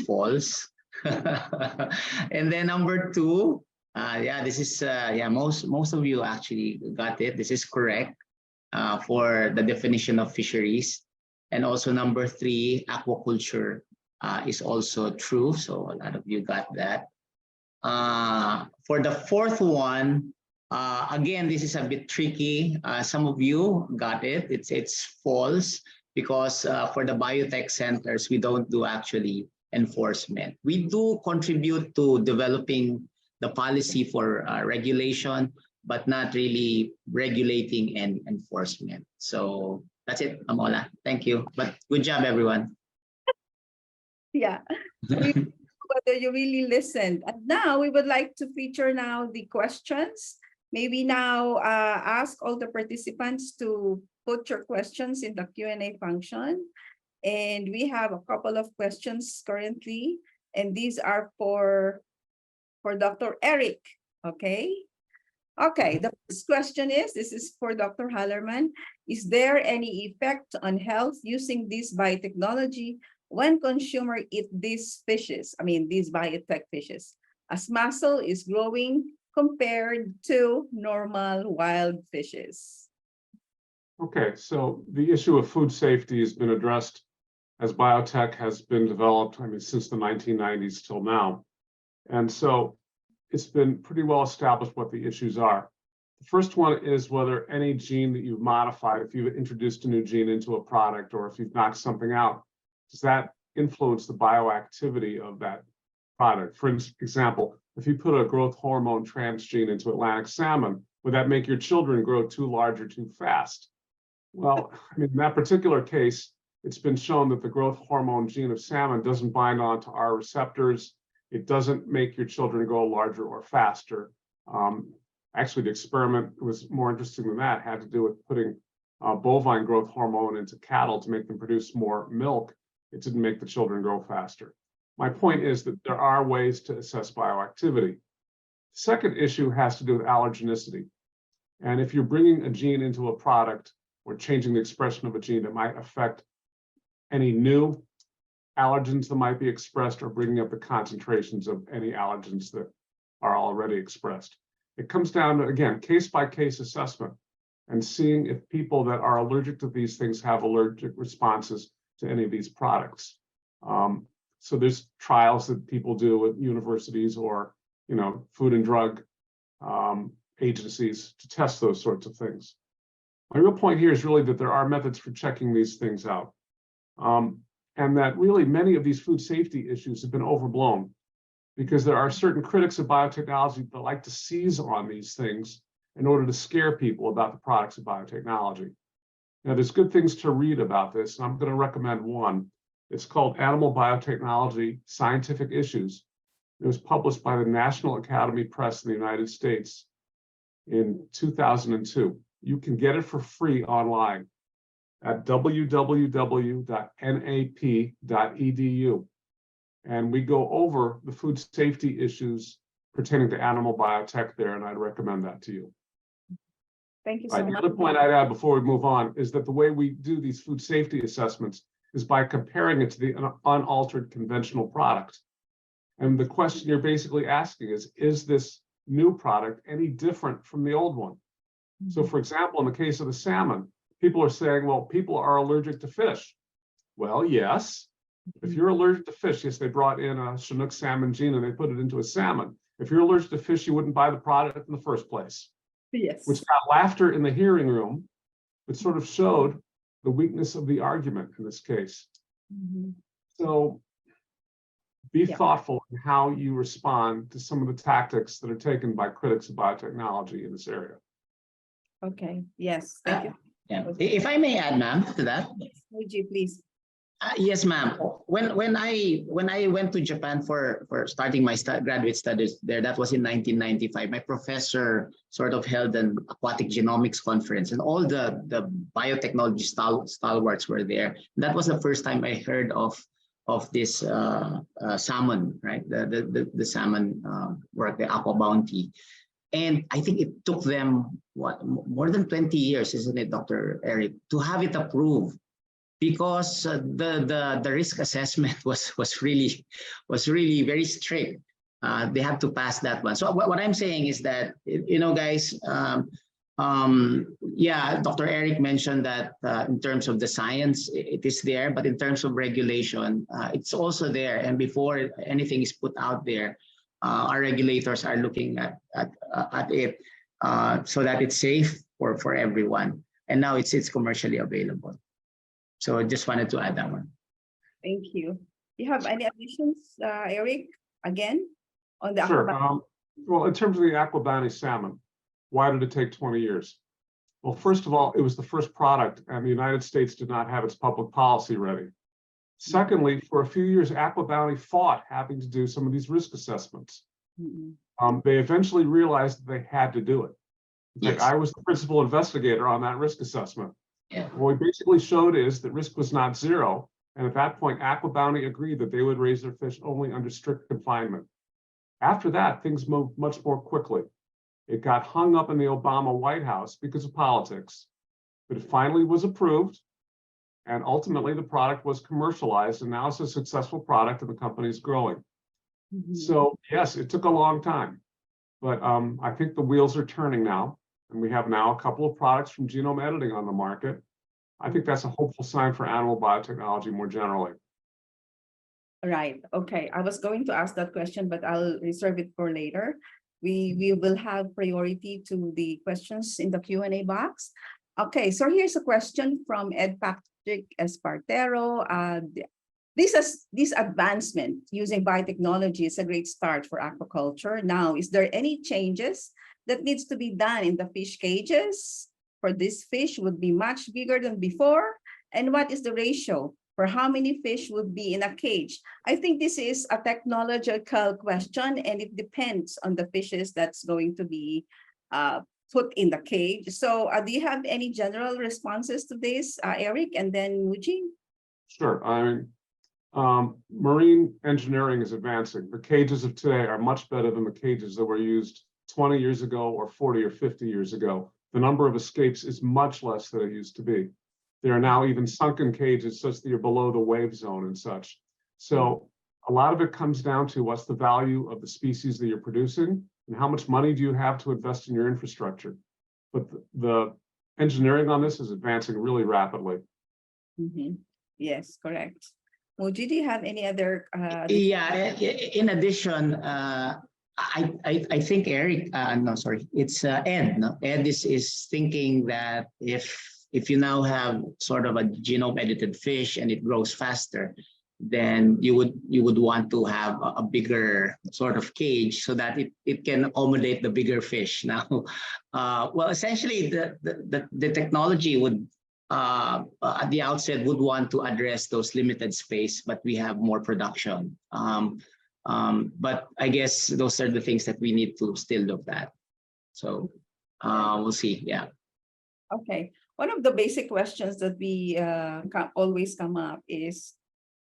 Speaker 4: false. And then number two, yeah, this is most of you actually got it. This is correct for the definition of fisheries. And also number three, aquaculture is also true. So a lot of you got that. For the fourth one, again, this is a bit tricky. Some of you got it. It's false, because for the biotech centers, we don't do actually enforcement. We do contribute to developing the policy for regulation, but not really regulating and enforcement. So that's it, Amola. Thank you. But good job, everyone.
Speaker 1: Yeah. Whether you really listened. And now we would like to feature now the questions. Maybe now ask all the participants to put your questions in the Q&A function. And we have a couple of questions currently, and these are for Dr. Eric, okay? Okay, the first question is, this is for Dr. Hallerman. Is there any effect on health using this biotechnology when consumer eat these fishes, these biotech fishes, as muscle is growing compared to normal wild fishes?
Speaker 3: Okay, so the issue of food safety has been addressed as biotech has been developed, since the 1990s till now. And so it's been pretty well established what the issues are. The first one is whether any gene that you've modified, if you've introduced a new gene into a product, or if you've knocked something out, does that influence the bioactivity of that product? For example, if you put a growth hormone transgene into Atlantic salmon, would that make your children grow too large or too fast? Well, in that particular case, it's been shown that the growth hormone gene of salmon doesn't bind onto our receptors. It doesn't make your children grow larger or faster. Actually, the experiment was more interesting than that, had to do with putting bovine growth hormone into cattle to make them produce more milk. It didn't make the children grow faster. My point is that there are ways to assess bioactivity. The second issue has to do with allergenicity. And if you're bringing a gene into a product or changing the expression of a gene that might affect any new allergens that might be expressed, or bringing up the concentrations of any allergens that are already expressed. It comes down to, again, case-by-case assessment and seeing if people that are allergic to these things have allergic responses to any of these products. So there's trials that people do with universities or, food and drug agencies to test those sorts of things. My real point here is really that there are methods for checking these things out. And that really many of these food safety issues have been overblown, because there are certain critics of biotechnology that like to seize on these things in order to scare people about the products of biotechnology. Now, there's good things to read about this, and I'm going to recommend one. It's called Animal Biotechnology Scientific Issues. It was published by the National Academy Press in the United States in 2002. You can get it for free online at www.nap.edu. And we go over the food safety issues pertaining to animal biotech there, and I'd recommend that to you.
Speaker 1: Thank you so
Speaker 3: Right. The
Speaker 1: much.
Speaker 3: other point I'd add before we move on is that the way we do these food safety assessments is by comparing it to the unaltered conventional product. And the question you're basically asking is this new product any different from the old one? So for example, in the case of the salmon, people are saying, well, people are allergic to fish. Well, yes. If you're allergic to fish, yes, they brought in a Chinook salmon gene and they put it into a salmon. If you're allergic to fish, you wouldn't buy the product in the first place.
Speaker 1: Yes.
Speaker 3: Which got laughter in the hearing room. It sort of showed the weakness of the argument in this case. So be thoughtful in how you respond to some of the tactics that are taken by critics of biotechnology in this area.
Speaker 1: Okay, yes, thank you.
Speaker 4: Yeah. If I may add, ma'am, to that.
Speaker 1: Would you please?
Speaker 4: Yes, ma'am. When I went to Japan for starting my graduate studies there, that was in 1995. My professor sort of held an aquatic genomics conference, and all the biotechnology stalwarts were there. That was the first time I heard of this salmon, right? The salmon work, the Aqua Bounty. And I think it took them more than 20 years, isn't it, Dr. Eric, to have it approved, because the risk assessment was really very strict. They have to pass that one. So what I'm saying is that, you know, guys, yeah, Dr. Eric mentioned that in terms of the science, it is there, but in terms of regulation, it's also there. And before anything is put out there, our regulators are looking at it so that it's safe for everyone. And now it's commercially available. So I just wanted to add that one.
Speaker 1: Thank you. You have any additions, Eric, again, on the
Speaker 3: Sure.
Speaker 1: aqua?
Speaker 3: Well, in terms of the Aqua Bounty salmon, why did it take 20 years? Well, first of all, it was the first product, and the United States did not have its public policy ready. Secondly, for a few years, Aqua Bounty fought having to do some of these risk assessments. They eventually realized that they had to do it. In fact, I was the principal investigator on that risk assessment.
Speaker 4: Yeah.
Speaker 3: What we basically showed is that risk was not zero. And at that point, Aqua Bounty agreed that they would raise their fish only under strict confinement. After that, things moved much more quickly. It got hung up in the Obama White House because of politics, but it finally was approved. And ultimately, the product was commercialized, and now it's a successful product, and the company is growing. So yes, it took a long time, but I think the wheels are turning now, and we have now a couple of products from genome editing on the market. I think that's a hopeful sign for animal biotechnology more generally.
Speaker 1: Right. Okay. I was going to ask that question, but I'll reserve it for later. We will have priority to the questions in the Q&A box. Okay. So here's a question from Ed Patrick Espartero. This advancement using biotechnology is a great start for aquaculture. Now, is there any changes that needs to be done in the fish cages for this fish would be much bigger than before? And what is the ratio for how many fish would be in a cage? I think this is a technological question, and it depends on the fishes that's going to be put in the cage. So do you have any general responses to this, Eric, and then Muji?
Speaker 3: Sure. I mean, marine engineering is advancing. The cages of today are much better than the cages that were used 20 years ago or 40 or 50 years ago. The number of escapes is much less than it used to be. There are now even sunken cages such that you're below the wave zone and such. So a lot of it comes down to what's the value of the species that you're producing and how much money do you have to invest in your infrastructure. But the engineering on this is advancing really rapidly.
Speaker 1: Yes, correct. Muji, do you have any other?
Speaker 4: Yeah, in addition, I think Eric, no, sorry, it's Ed. No? Ed is thinking that if you now have sort of a genome edited fish and it grows faster, then you would want to have a bigger sort of cage so that it can accommodate the bigger fish. Now, well, essentially the technology would at the outset would want to address those limited space, but we have more production. But I guess those are the things that we need to still look at. So we'll see. Yeah.
Speaker 1: Okay. One of the basic questions that we always come up is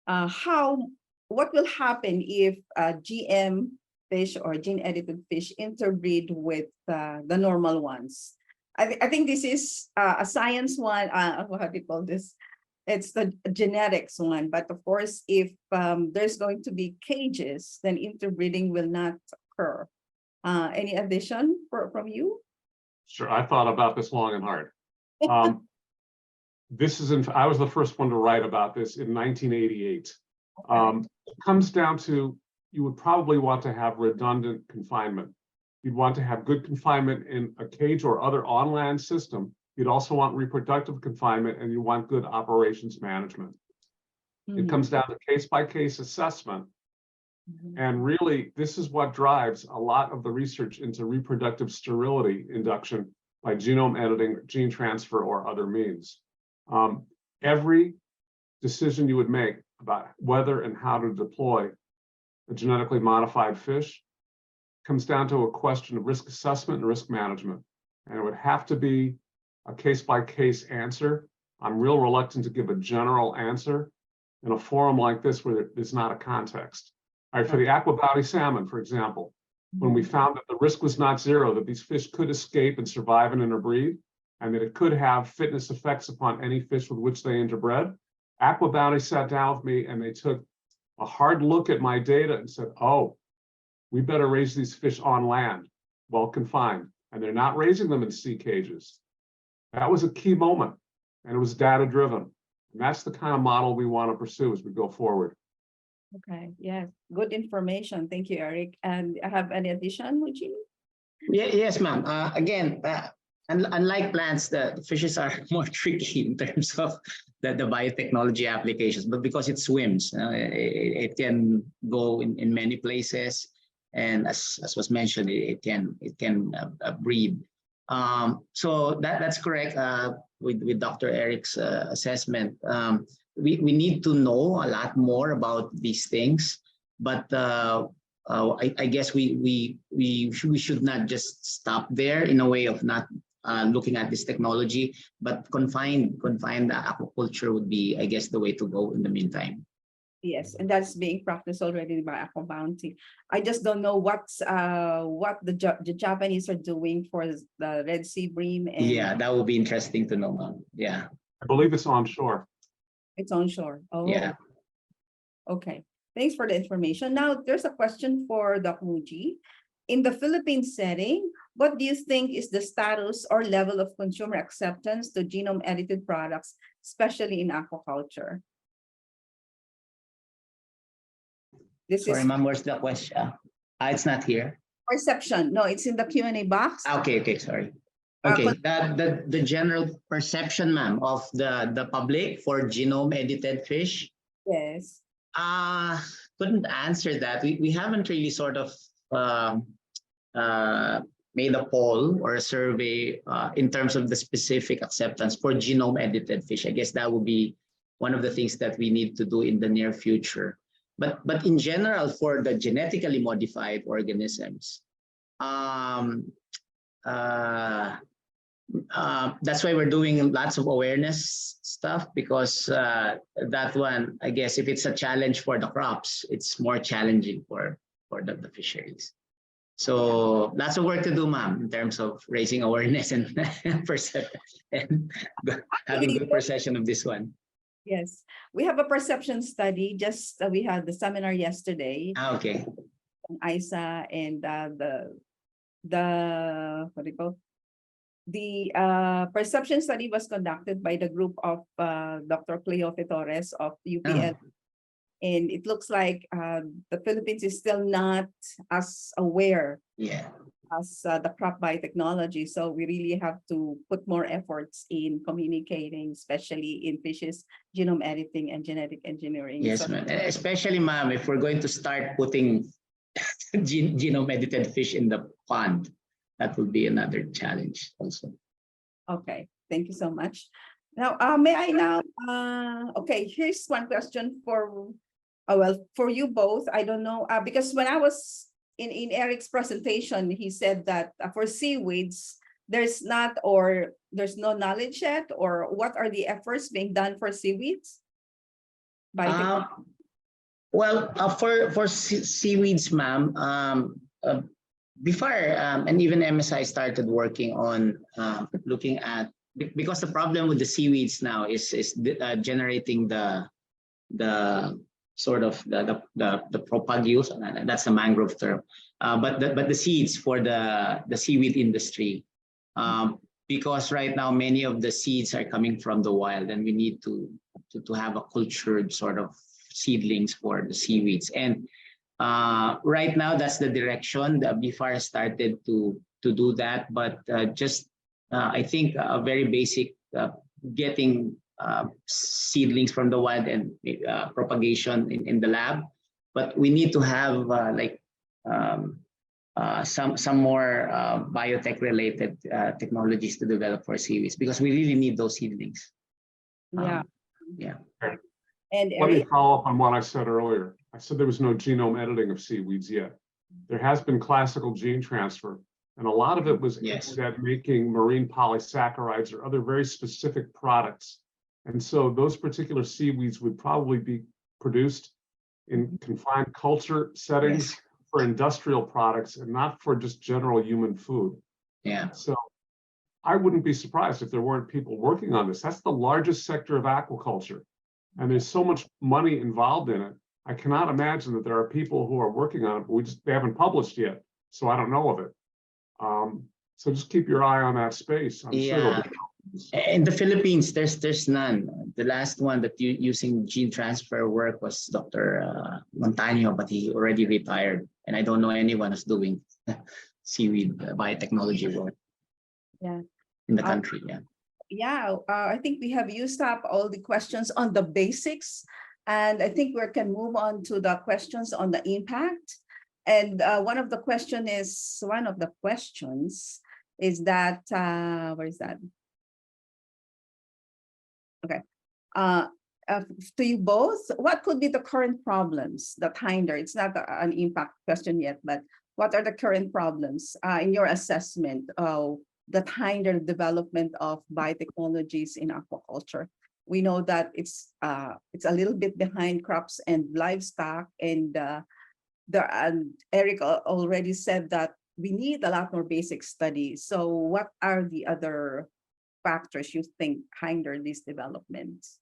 Speaker 1: how what will happen if GM fish or gene-edited fish interbreed with the normal ones? I think this is a science one. What do you call this? It's the genetics one. But of course, if there's going to be cages, then interbreeding will not occur. Any addition from you?
Speaker 3: Sure, I thought about this long and hard. I was the first one to write about this in 1988. It comes down to, you would probably want to have redundant confinement. You'd want to have good confinement in a cage or other on-land system. You'd also want reproductive confinement, and you want good operations management. It comes down to case-by-case assessment. And really, this is what drives a lot of the research into reproductive sterility induction by genome editing, gene transfer, or other means. Every decision you would make about whether and how to deploy a genetically modified fish comes down to a question of risk assessment and risk management. And it would have to be a case-by-case answer. I'm real reluctant to give a general answer in a forum like this where there's not a context. All right, for the aqua bounty salmon, for example, when we found that the risk was not zero, that these fish could escape and survive and interbreed, and that it could have fitness effects upon any fish with which they interbred, Aqua Bounty sat down with me and they took a hard look at my data and said, oh, we better raise these fish on land, well confined, and they're not raising them in sea cages. That was a key moment, and it was data-driven. And that's the kind of model we want to pursue as we go forward.
Speaker 1: Okay, yes, good information. Thank you, Eric. And I have any addition, Mudjekeewis?
Speaker 4: Yes, ma'am. Again, unlike plants, the fishes are more tricky in terms of the biotechnology applications, but because it swims, it can go in many places, and as was mentioned, it can breed. So that's correct. With Dr. Eric's assessment, we need to know a lot more about these things, but I guess we should not just stop there in a way of not looking at this technology, but confine the aquaculture would be, I guess, the way to go in the meantime.
Speaker 1: Yes, and that's being practiced already by Aqua Bounty. I just don't know what the Japanese are doing for the Red Sea bream. And
Speaker 4: yeah, that would be interesting to know, ma'am. Yeah,
Speaker 3: I believe it's onshore.
Speaker 1: it's onshore. Oh,
Speaker 4: yeah.
Speaker 1: Okay. Thanks for the information. Now, there's a question for Dr. Muji. In the Philippine setting, what do you think is the status or level of consumer acceptance to genome-edited products, especially in aquaculture? This
Speaker 4: Sorry,
Speaker 1: is
Speaker 4: ma'am, where's the question? It's not here.
Speaker 1: perception. No, it's in the Q&A box.
Speaker 4: Okay, sorry. Okay, the general perception, ma'am, of the public for genome-edited fish.
Speaker 1: Yes.
Speaker 4: Couldn't answer that. We haven't really sort of made a poll or a survey in terms of the specific acceptance for genome-edited fish. I guess that would be one of the things that we need to do in the near future. But in general, for the genetically modified organisms, that's why we're doing lots of awareness stuff, because that one, I guess, if it's a challenge for the crops, it's more challenging for the fisheries. So lots of work to do, ma'am, in terms of raising awareness and and having good perception of this one.
Speaker 1: Yes, we have a perception study. Just we had the seminar yesterday.
Speaker 4: Okay.
Speaker 1: On ISAAA and the what do you call? The perception study was conducted by the group of Dr. Cleofe Torres of UPL. And it looks like the Philippines is still not as aware as the crop biotechnology. So we really have to put more efforts in communicating, especially in fishes, genome editing and genetic engineering.
Speaker 4: Yes, ma'am. Especially, ma'am, if we're going to start putting genome edited fish in the pond, that will be another challenge also.
Speaker 1: Okay, thank you so much. Now, may I now, okay, here's one question for, for you both. I don't know, because when I was in Eric's presentation, he said that for seaweeds, there's no knowledge yet, or what are the efforts being done for seaweeds?
Speaker 4: Well, for seaweeds, ma'am, before and even MSI started working on looking at, because the problem with the seaweeds now is generating the sort of the propagules, and that's the mangrove term, but the seeds for the seaweed industry, because right now many of the seeds are coming from the wild, and we need to have a cultured sort of seedlings for the seaweeds. And right now that's the direction. The BFAR started to do that, but just I think a very basic getting seedlings from the wild and propagation in the lab. But we need to have some more biotech related technologies to develop for seaweeds, because we really need those seedlings.
Speaker 1: Yeah.
Speaker 4: Yeah.
Speaker 1: And
Speaker 3: Let me
Speaker 1: Eric,
Speaker 3: follow up on what I said earlier. I said there was no genome editing of seaweeds yet. There has been classical gene transfer, and a lot of it was
Speaker 4: Yes.
Speaker 3: aimed at making marine polysaccharides or other very specific products. And so those particular seaweeds would probably be produced in confined culture settings
Speaker 4: Yes.
Speaker 3: for industrial products and not for just general human food.
Speaker 4: Yeah.
Speaker 3: So I wouldn't be surprised if there weren't people working on this. That's the largest sector of aquaculture. And there's so much money involved in it. I cannot imagine that there are people who are working on it, but they haven't published yet. So I don't know of it. So just keep your eye on that space. I'm sure there'll be.
Speaker 4: In the Philippines, there's none. The last one that using gene transfer work was Dr. Montaño, but he already retired, and I don't know anyone who's doing seaweed biotechnology work.
Speaker 1: Yeah.
Speaker 4: In the country.
Speaker 1: Yeah, I think we have used up all the questions on the basics, and I think we can move on to the questions on the impact. And one of the questions is that, where is that? Okay. To you both, what could be the current problems that hinder? It's not an impact question yet, but what are the current problems in your assessment that hinder the development of biotechnologies in aquaculture? We know that it's a little bit behind crops and livestock, and Eric already said that we need a lot more basic studies. So what are the other factors you think hinder these developments?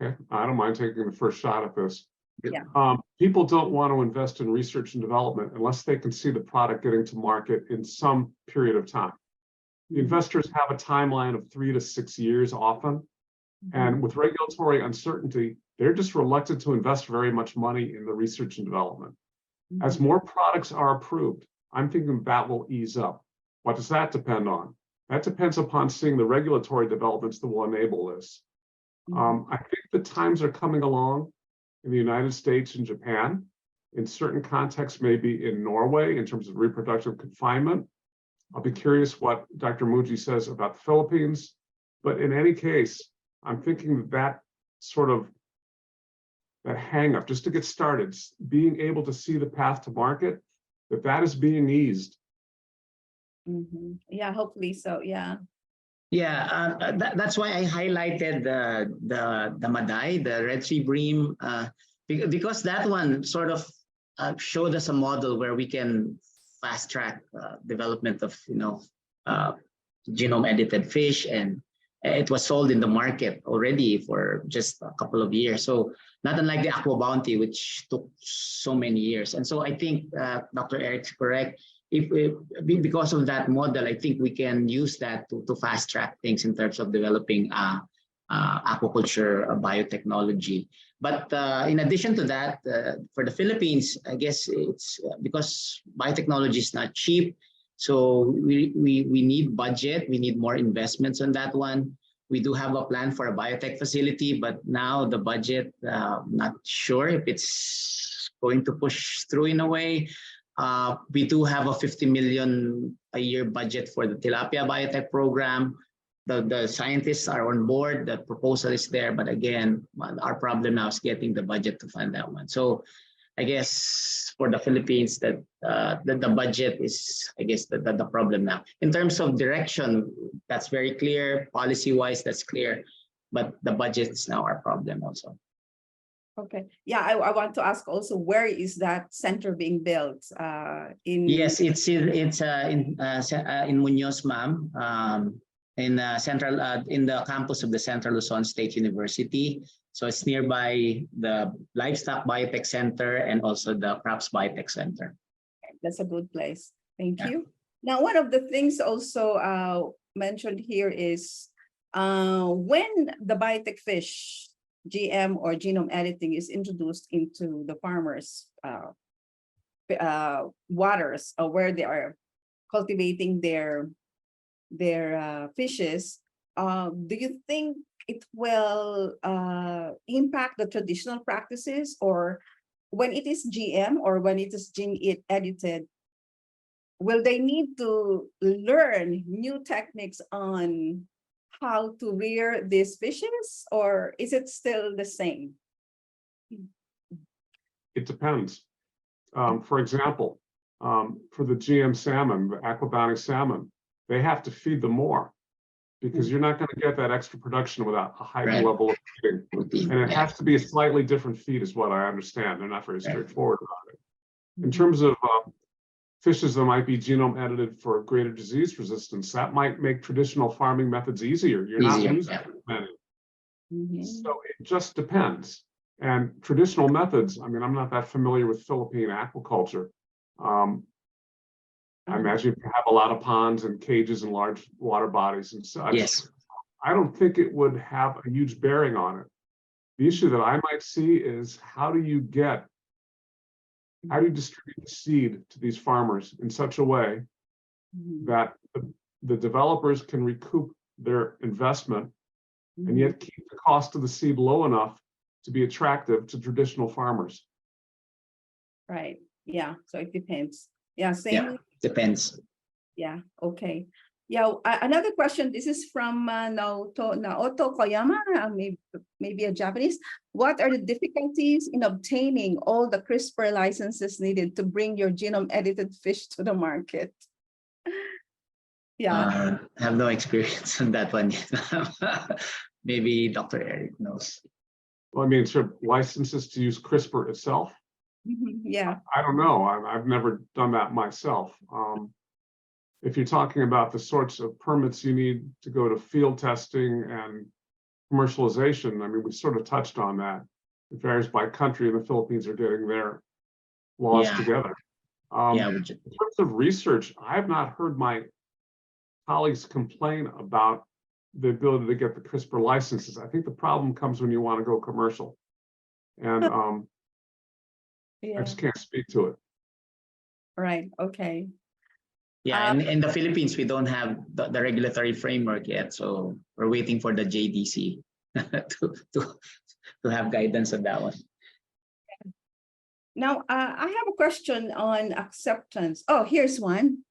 Speaker 3: Okay, I don't mind taking the first shot at this.
Speaker 1: Yeah.
Speaker 3: People don't want to invest in research and development unless they can see the product getting to market in some period of time. The investors have a timeline of 3 to 6 years often. And with regulatory uncertainty, they're just reluctant to invest very much money in the research and development. As more products are approved, I'm thinking that will ease up. What does that depend on? That depends upon seeing the regulatory developments that will enable this. I think the times are coming along in the United States and Japan, in certain contexts, maybe in Norway in terms of reproductive confinement. I'll be curious what Dr. Mudji says about the Philippines. But in any case, I'm thinking that sort of that hang up, just to get started, being able to see the path to market, that is being eased.
Speaker 1: Yeah, hopefully so. Yeah.
Speaker 4: Yeah, that's why I highlighted the Maday, the Red Sea Bream, because that one sort of showed us a model where we can fast track development of genome edited fish, and it was sold in the market already for just a couple of years. So not unlike the Aqua Bounty, which took so many years. And so I think Dr. Eric's correct. Because of that model, I think we can use that to fast track things in terms of developing aquaculture biotechnology. But in addition to that, for the Philippines, I guess it's because biotechnology is not cheap. So we need budget, we need more investments on that one. We do have a plan for a biotech facility, but now the budget, not sure if it's going to push through in a way. We do have a 50 million a year budget for the tilapia biotech program. The scientists are on board, the proposal is there, but again, our problem now is getting the budget to fund that one. So I guess for the Philippines, that the budget is, I guess, the problem now. In terms of direction, that's very clear. Policy-wise, that's clear, but the budget is now our problem also.
Speaker 1: Okay. Yeah, I want to ask also, where is that center being built? In
Speaker 4: Yes, it's in Muñoz, ma'am. In central in the campus of the Central Luzon State University. So it's nearby the Livestock Biotech Center and also the Crops Biotech Center.
Speaker 1: That's a good place. Thank
Speaker 4: Yeah.
Speaker 1: you. Now, one of the things also mentioned here is when the biotech fish, GM or genome editing is introduced into the farmers' waters, where they are cultivating their fishes, do you think it will impact the traditional practices, or when it is GM or when it is gene edited, will they need to learn new techniques on how to rear these fishes, or is it still the same?
Speaker 3: It depends. For example, for the GM salmon, the aquabotic salmon, they have to feed them more because you're not going to get that extra production without a high
Speaker 4: Right.
Speaker 3: level of feeding. And it
Speaker 4: Yeah.
Speaker 3: has to be a slightly different feed is what I understand. They're not very
Speaker 4: Right.
Speaker 3: straightforward about it. In
Speaker 1: Mhm.
Speaker 3: terms of fishes that might be genome edited for greater disease resistance, that might make traditional farming methods easier. You're not
Speaker 4: Easier,
Speaker 3: losing
Speaker 4: yeah.
Speaker 3: many.
Speaker 1: Mhm.
Speaker 3: So it just depends. And traditional methods, I mean, I'm not that familiar with Philippine aquaculture. I imagine you have a lot of ponds and cages and large water bodies and such.
Speaker 4: Yes.
Speaker 3: I don't think it would have a huge bearing on it. The issue that I might see is how do you distribute the seed to these farmers in such a way
Speaker 1: Mhm.
Speaker 3: that the developers can recoup their investment and yet keep the cost of the seed low enough to be attractive to traditional farmers.
Speaker 1: Right. Yeah. So it depends. Yeah. Same.
Speaker 4: Yeah, depends.
Speaker 1: Yeah. Okay. Yeah. Another question. This is from Naoto Koyama, maybe a Japanese. What are the difficulties in obtaining all the CRISPR licenses needed to bring your genome edited fish to the market? Yeah.
Speaker 4: I have no experience on that one yet. Maybe Dr. Eric knows.
Speaker 3: Well, I mean, sort of licenses to use CRISPR itself.
Speaker 1: Yeah.
Speaker 3: I don't know. I've never done that myself. If you're talking about the sorts of permits you need to go to field testing and commercialization, I mean, we sort of touched on that. It varies by country, and the Philippines are getting their laws
Speaker 4: Yeah.
Speaker 3: together.
Speaker 4: Yeah,
Speaker 3: In terms of research, I have not heard my colleagues complain about the ability to get the CRISPR licenses. I think the problem comes when you want to go commercial. And I
Speaker 1: Yeah.
Speaker 3: just can't speak to it.
Speaker 1: Right. Okay.
Speaker 4: yeah, and in the Philippines, we don't have the regulatory framework yet, so we're waiting for the JDC to have guidance on that one.
Speaker 1: Now, I have a question on acceptance. Oh, here's one.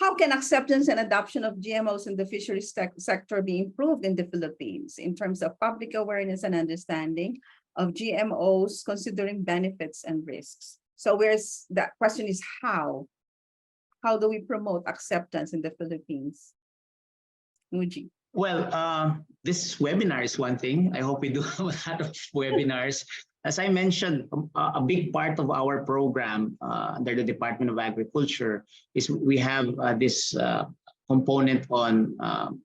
Speaker 1: How can acceptance and adoption of GMOs in the fisheries sector be improved in the Philippines in terms of public awareness and understanding of GMOs, considering benefits and risks? So where's that question is how? How do we promote acceptance in the Philippines? Muji.
Speaker 4: Well, this webinar is one thing. I hope we do a lot of webinars. As I mentioned, a big part of our program under the Department of Agriculture is we have this component on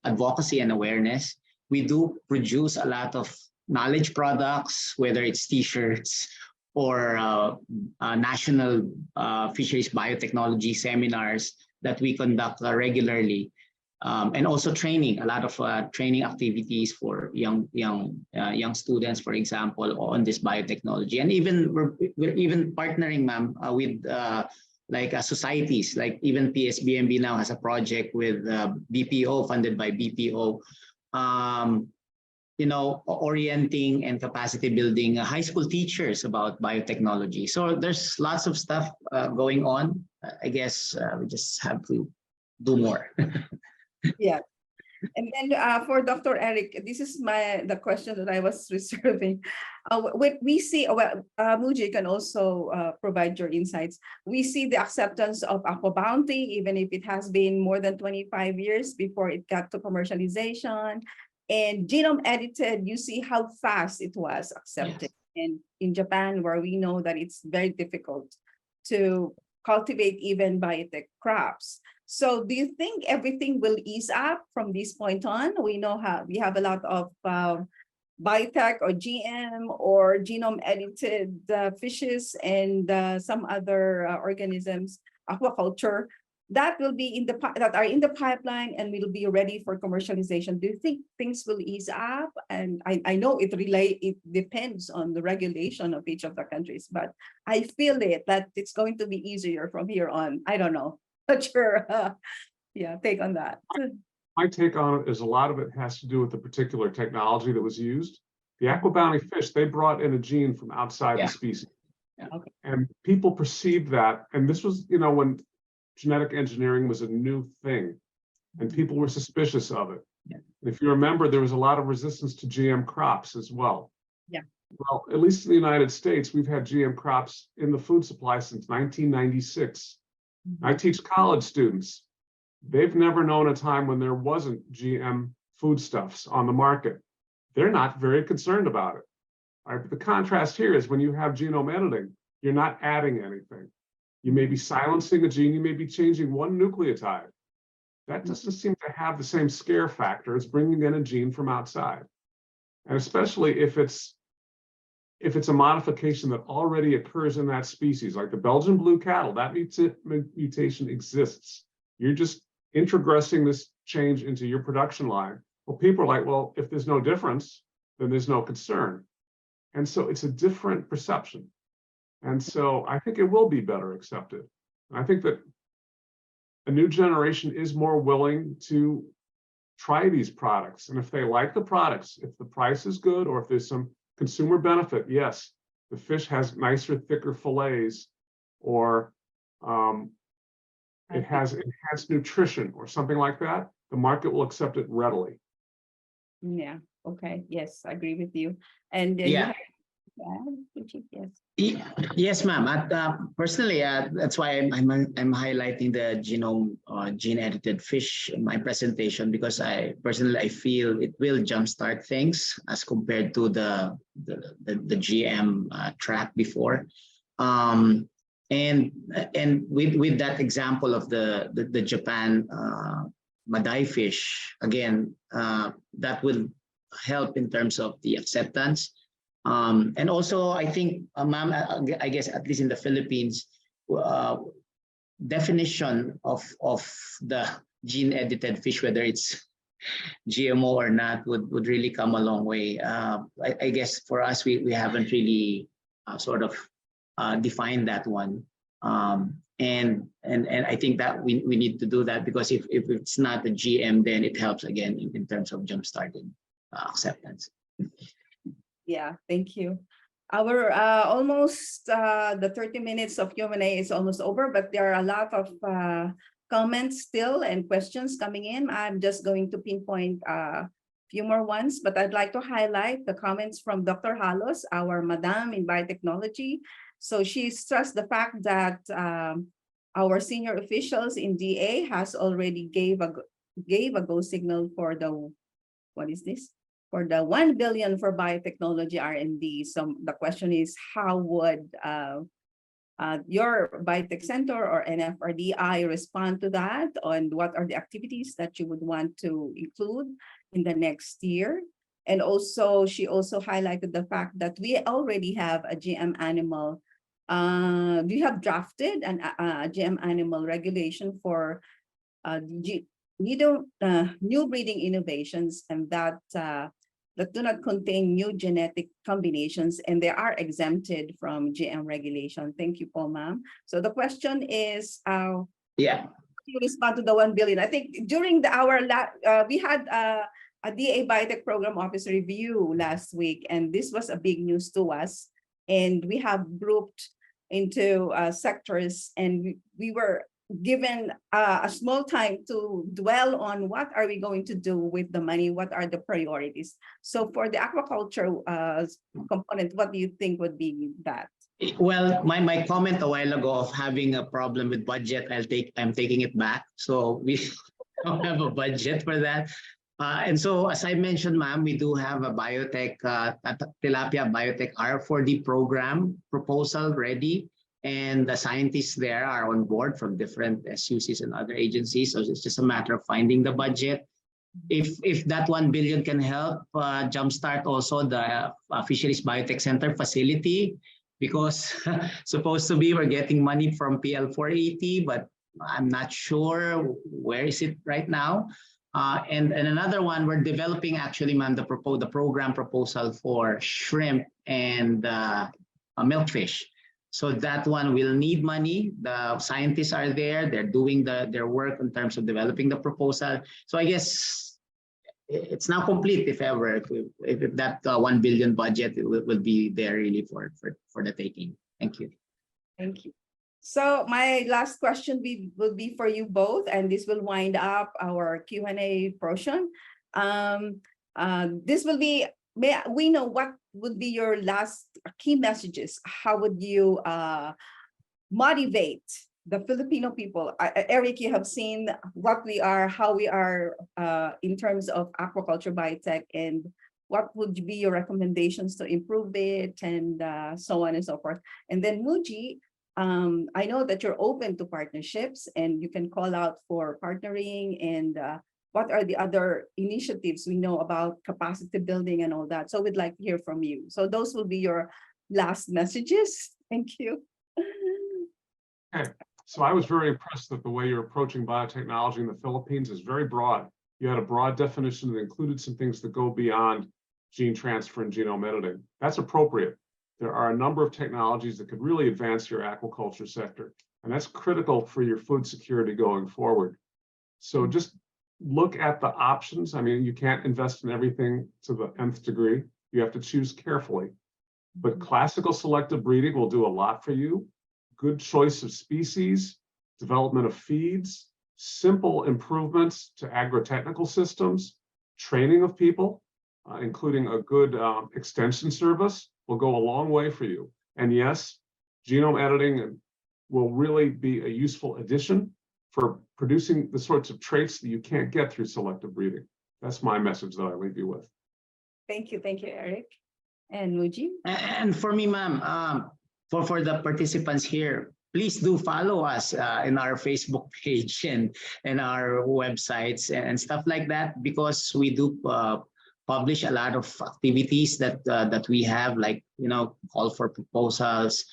Speaker 4: advocacy and awareness. We do produce a lot of knowledge products, whether it's t-shirts or national fisheries biotechnology seminars that we conduct regularly. And also training, a lot of training activities for young students, for example, on this biotechnology. And even we're even partnering, ma'am, with like societies, like even PSBMB now has a project with BPO, funded by BPO, orienting and capacity building high school teachers about biotechnology. So there's lots of stuff going on. I guess we just have to do more.
Speaker 1: Yeah. And then for Dr. Eric, this is the question that I was reserving. When we see, Muji can also provide your insights. We see the acceptance of Aqua Bounty, even if it has been more than 25 years before it got to commercialization. And genome edited, you see how fast it was accepted. and in Japan, where we know that it's very difficult to cultivate even biotech crops. So do you think everything will ease up from this point on? We know how we have a lot of biotech or GM or genome edited fishes and some other organisms, aquaculture that will be that are in the pipeline and will be ready for commercialization. Do you think things will ease up? And I know it depends on the regulation of each of the countries, but I feel that it's going to be easier from here on. I don't know. What's your take on that?
Speaker 3: My take on it is a lot of it has to do with the particular technology that was used. The aquabounty fish, they brought in a gene from outside the species.
Speaker 4: Yeah.
Speaker 1: Okay.
Speaker 3: And people perceived that, and this was, when genetic engineering was a new thing, and people were suspicious of it.
Speaker 4: Yeah.
Speaker 3: If you remember, there was a lot of resistance to GM crops as well.
Speaker 1: Yeah.
Speaker 3: Well, at least in the United States, we've had GM crops in the food supply since 1996. I teach college students. They've never known a time when there wasn't GM foodstuffs on the market. They're not very concerned about it. All right, but the contrast here is when you have genome editing, you're not adding anything. You may be silencing a gene, you may be changing one nucleotide. That doesn't seem to have the same scare factor as bringing in a gene from outside. And especially if it's a modification that already occurs in that species, like the Belgian blue cattle, that mutation exists. You're just introgressing this change into your production line. Well, people are like, well, if there's no difference, then there's no concern. And so it's a different perception. And so I think it will be better accepted. I think that a new generation is more willing to try these products. And if they like the products, if the price is good, or if there's some consumer benefit, yes, the fish has nicer, thicker fillets, or it has enhanced nutrition or something like that, the market will accept it readily.
Speaker 1: Yeah. Okay. Yes, I agree with you. And
Speaker 4: Yeah.
Speaker 1: Yes.
Speaker 4: Yes, ma'am. Personally, that's why I'm highlighting the gene edited fish in my presentation, because I feel it will jumpstart things as compared to the GM track before. And with that example of the Japan Maday fish, again, that will help in terms of the acceptance. And also, I think, ma'am, I guess at least in the Philippines, definition of the gene-edited fish, whether it's GMO or not, would really come a long way. I guess for us, we haven't really sort of defined that one. And I think that we need to do that, because if it's not a GM, then it helps again in terms of jumpstarting acceptance.
Speaker 1: Yeah, thank you. Our almost the 30 minutes of Q&A is almost over, but there are a lot of comments still and questions coming in. I'm just going to pinpoint a few more ones, but I'd like to highlight the comments from Dr. Halos, our Madam in Biotechnology. So she stressed the fact that our senior officials in DA has already gave a go signal for the, what is this? For the 1 billion for biotechnology R&D. So the question is, how would your biotech center or NFRDI respond to that? And what are the activities that you would want to include in the next year? And also, she also highlighted the fact that we already have a GM animal. We have drafted a GM animal regulation for new breeding innovations, and that do not contain new genetic combinations, and they are exempted from GM regulation. Thank you, Paul, ma'am. So the question is, you respond to the 1 billion. I think during we had a DA Biotech Program Office review last week, and this was a big news to us. And we have grouped into sectors, and we were given a small time to dwell on what are we going to do with the money, what are the priorities. So for the aquaculture component, what do you think would be that?
Speaker 4: Well, my comment a while ago of having a problem with budget, I'm taking it back. So we don't have a budget for that. And so, as I mentioned, ma'am, we do have a biotech, tilapia biotech R4D program proposal ready. And the scientists there are on board from different SUCs and other agencies. So it's just a matter of finding the budget. If that 1 billion can help jumpstart also the Fisheries Biotech Center facility, because supposed to be we're getting money from PL 480, but I'm not sure where is it right now. And another one, we're developing actually, ma'am, the program proposal for shrimp and milkfish. So that one will need money. The scientists are there. They're doing their work in terms of developing the proposal. So I guess it's now complete, if ever, if that 1 billion budget will be there really for the taking. Thank you.
Speaker 1: Thank you. So my last question will be for you both, and this will wind up our Q&A portion. This will be, may we know what would be your last key messages? How would you motivate the Filipino people? Eric, you have seen what we are, how we are in terms of aquaculture biotech, and what would be your recommendations to improve it, and so on and so forth. And then Muji, I know that you're open to partnerships and you can call out for partnering, and what are the other initiatives we know about capacity building and all that. So we'd like to hear from you. So those will be your last messages. Thank you.
Speaker 3: Okay. So I was very impressed that the way you're approaching biotechnology in the Philippines is very broad. You had a broad definition that included some things that go beyond gene transfer and genome editing. That's appropriate. There are a number of technologies that could really advance your aquaculture sector, and that's critical for your food security going forward. So just look at the options. I mean, you can't invest in everything to the nth degree. You have to choose carefully. But classical selective breeding will do a lot for you. Good choice of species, development of feeds, simple improvements to agro-technical systems, training of people, including a good extension service, will go a long way for you. And yes, genome editing will really be a useful addition for producing the sorts of traits that you can't get through selective breeding. That's my message that I leave you with.
Speaker 1: Thank you, Eric. And Muji?
Speaker 4: And for me, ma'am, for the participants here, please do follow us in our Facebook page and our websites and stuff like that, because we do publish a lot of activities that we have, like, call for proposals,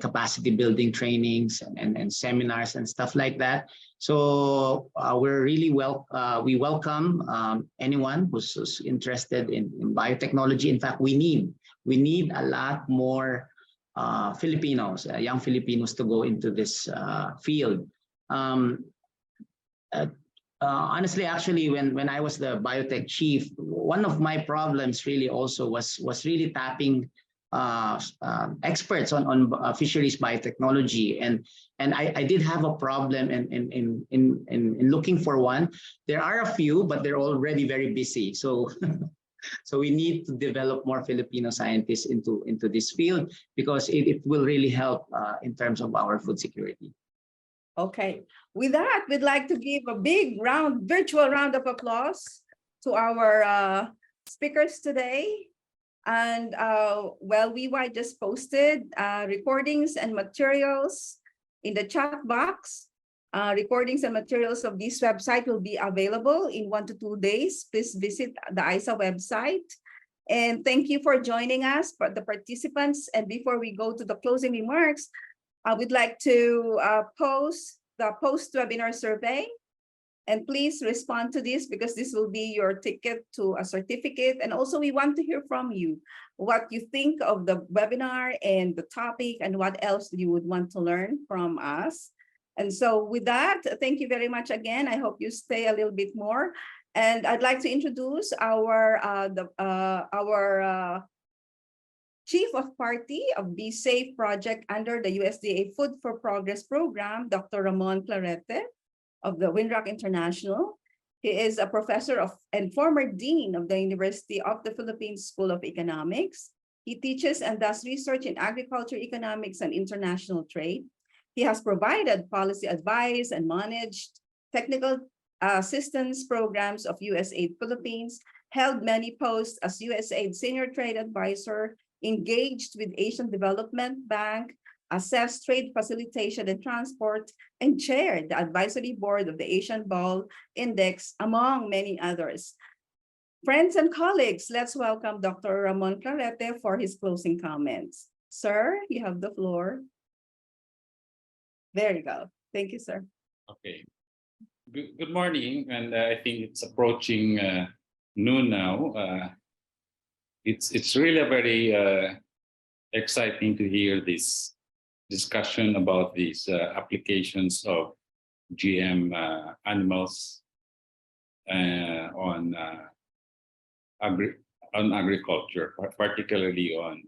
Speaker 4: capacity building trainings and seminars and stuff like that. So we're really we welcome anyone who's interested in biotechnology. In fact, we need a lot more Filipinos, young Filipinos, to go into this field. Honestly, actually, when I was the biotech chief, one of my problems really also was really tapping experts on fisheries biotechnology, and I did have a problem in looking for one. There are a few, but they're already very busy. So so we need to develop more Filipino scientists into this field, because it will really help in terms of our food security.
Speaker 1: Okay, with that, we'd like to give a big virtual round of applause to our speakers today. And well, WeWide just posted recordings and materials in the chat box. Recordings and materials of this website will be available in 1 to 2 days. Please visit the ISAAA website. And thank you for joining us, the participants. And before we go to the closing remarks, I would like to post the post-webinar survey. And please respond to this, because this will be your ticket to a certificate. And also, we want to hear from you, what you think of the webinar and the topic, and what else you would want to learn from us. And so with that, thank you very much again. I hope you stay a little bit more. And I'd like to introduce our Chief of Party of Be Safe project under the USDA Food for Progress program, Dr. Ramon Clarete of the Winrock International. He is a professor and former dean of the University of the Philippines School of Economics. He teaches and does research in agriculture, economics, and international trade. He has provided policy advice and managed technical assistance programs of USAID Philippines, held many posts as USAID Senior Trade Advisor, engaged with Asian Development Bank, assessed trade facilitation and transport, and chaired the advisory board of the Asian Ball Index, among many others. Friends and colleagues, let's welcome Dr. Ramon Clarete for his closing comments. Sir, you have the floor. There you go. Thank you, sir.
Speaker 5: Okay. Good morning, and I think it's approaching noon now. It's really a very exciting to hear this discussion about these applications of GM animals on agriculture, particularly on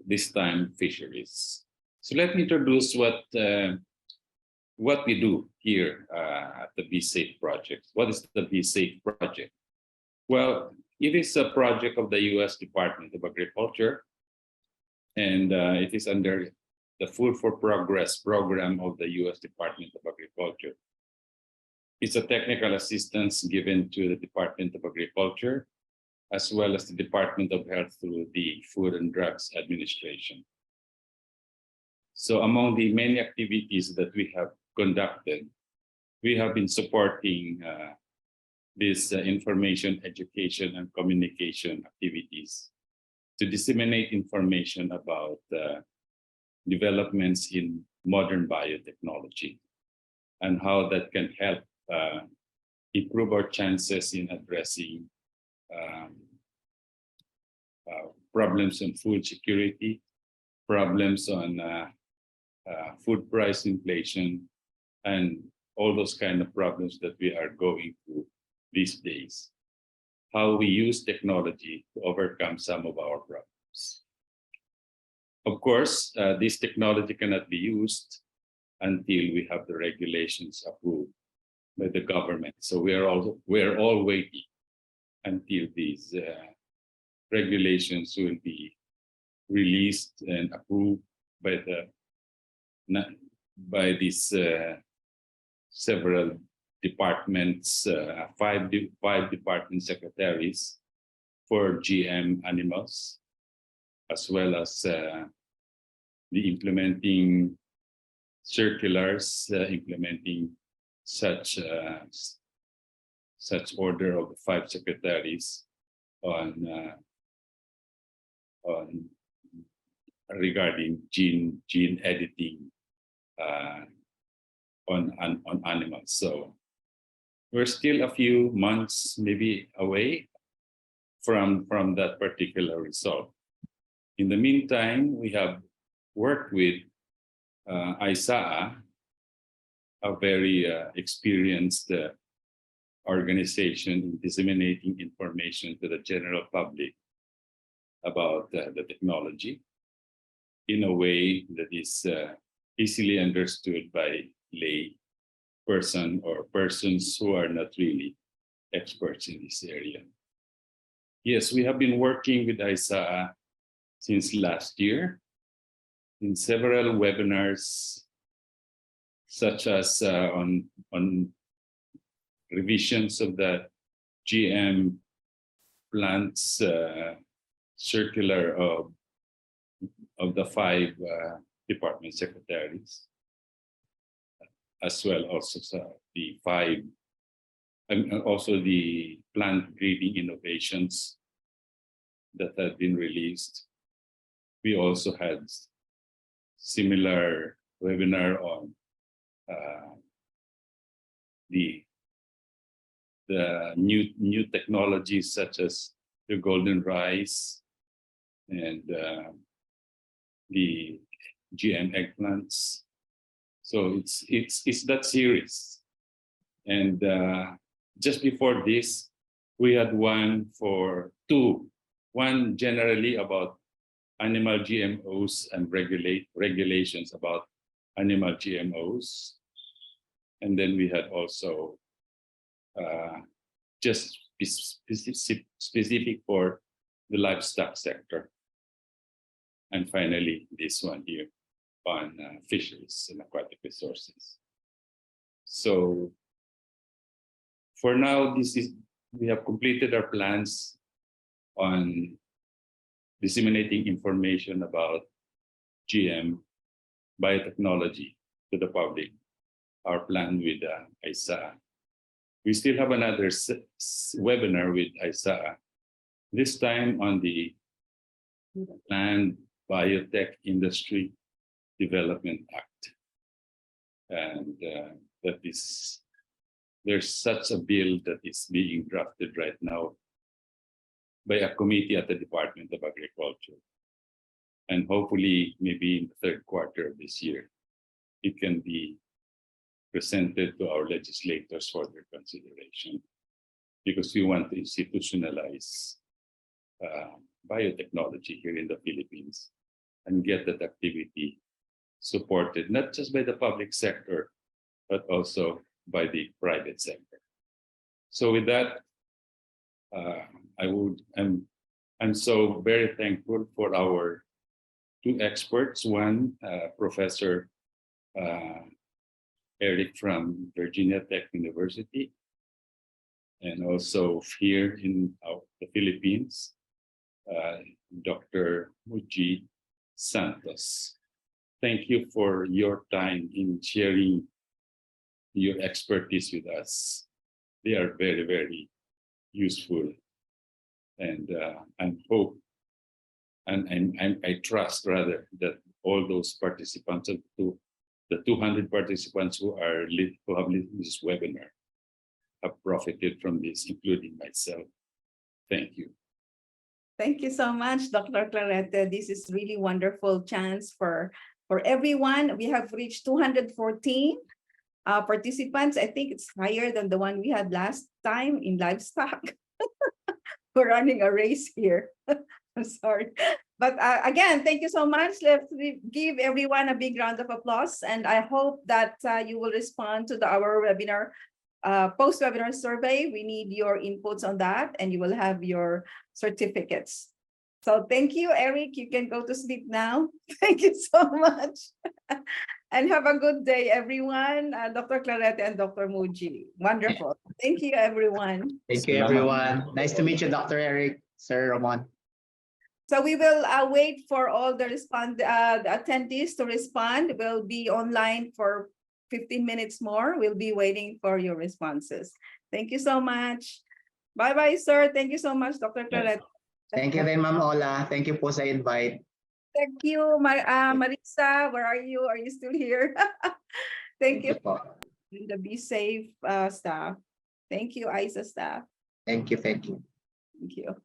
Speaker 5: this time fisheries. So let me introduce what we do here at the Be Safe Project. What is the Be Safe Project? Well, it is a project of the U.S. Department of Agriculture, and it is under the Food for Progress program of the U.S. Department of Agriculture. It's a technical assistance given to the Department of Agriculture, as well as the Department of Health through the Food and Drugs Administration. So among the many activities that we have conducted, we have been supporting this information, education, and communication activities to disseminate information about developments in modern biotechnology and how that can help improve our chances in addressing problems on food security, problems on food price inflation, and all those kind of problems that we are going through these days. How we use technology to overcome some of our problems. Of course, this technology cannot be used until we have the regulations approved by the government. So we are all waiting until these regulations will be released and approved by these several departments, five department secretaries for GM animals, as well as the implementing circulars implementing such order of the 5 secretaries on regarding gene editing on animals. So we're still a few months maybe away from that particular result. In the meantime, we have worked with ISAAA, a very experienced organization in disseminating information to the general public about the technology in a way that is easily understood by lay person or persons who are not really experts in this area. Yes, we have been working with ISAAA since last year in several webinars, such as on revisions of the GM plants circular of the 5 department secretaries, as well also the 5 and also the plant breeding innovations that have been released. We also had similar webinar on the new technologies such as the golden rice and the GM eggplants. So it's that series. And just before this, we had one generally about animal GMOs and regulations about animal GMOs. And then we had also just specific for the livestock sector. And finally, this one here on fisheries and aquatic resources. So For now, we have completed our plans on disseminating information about GM biotechnology to the public, our plan with ISAAA. We still have another webinar with ISAAA, this time on the Planned Biotech Industry Development Act. And there's such a bill that is being drafted right now by a committee at the Department of Agriculture. And hopefully, maybe in the third quarter of this year, it can be presented to our legislators for their consideration, because we want to institutionalize biotechnology here in the Philippines and get that activity supported, not just by the public sector, but also by the private sector. So with that, I'm so very thankful for our two experts. One, Professor Eric from Virginia Tech University, and also here in the Philippines, Dr. Mudjekeewis Santos. Thank you for your time in sharing your expertise with us. They are very, very useful, and I trust rather that all those participants, the 200 participants who have listened to this webinar, have profited from this, including myself. Thank you.
Speaker 1: Thank you so much, Dr. Clarete. This is really wonderful chance for everyone. We have reached 214 participants. I think it's higher than the one we had last time in livestock. We're running a race here. I'm sorry. But again, thank you so much. Let's give everyone a big round of applause. And I hope that you will respond to our webinar, post-webinar survey. We need your inputs on that, and you will have your certificates. So thank you, Eric. You can go to sleep now. Thank you so much. And have a good day, everyone. Dr. Clarete and Dr. Muji. Wonderful. Thank you, everyone.
Speaker 4: Thank you, everyone. Nice to meet you, Dr. Eric, Sir Ramon.
Speaker 1: So we will wait for all the attendees to respond. We'll be online for 15 minutes more. We'll be waiting for your responses. Thank you so much. Bye-bye, sir. Thank you so much, Dr. Clarete.
Speaker 4: Thank you then, Ma'am Ola. Thank you po sa invite.
Speaker 1: Thank you, Marisa. Where are you? Are you still here? Thank you. The Be Safe staff. Thank you, ISAAA staff.
Speaker 4: Thank you. Thank you.
Speaker 1: Thank you.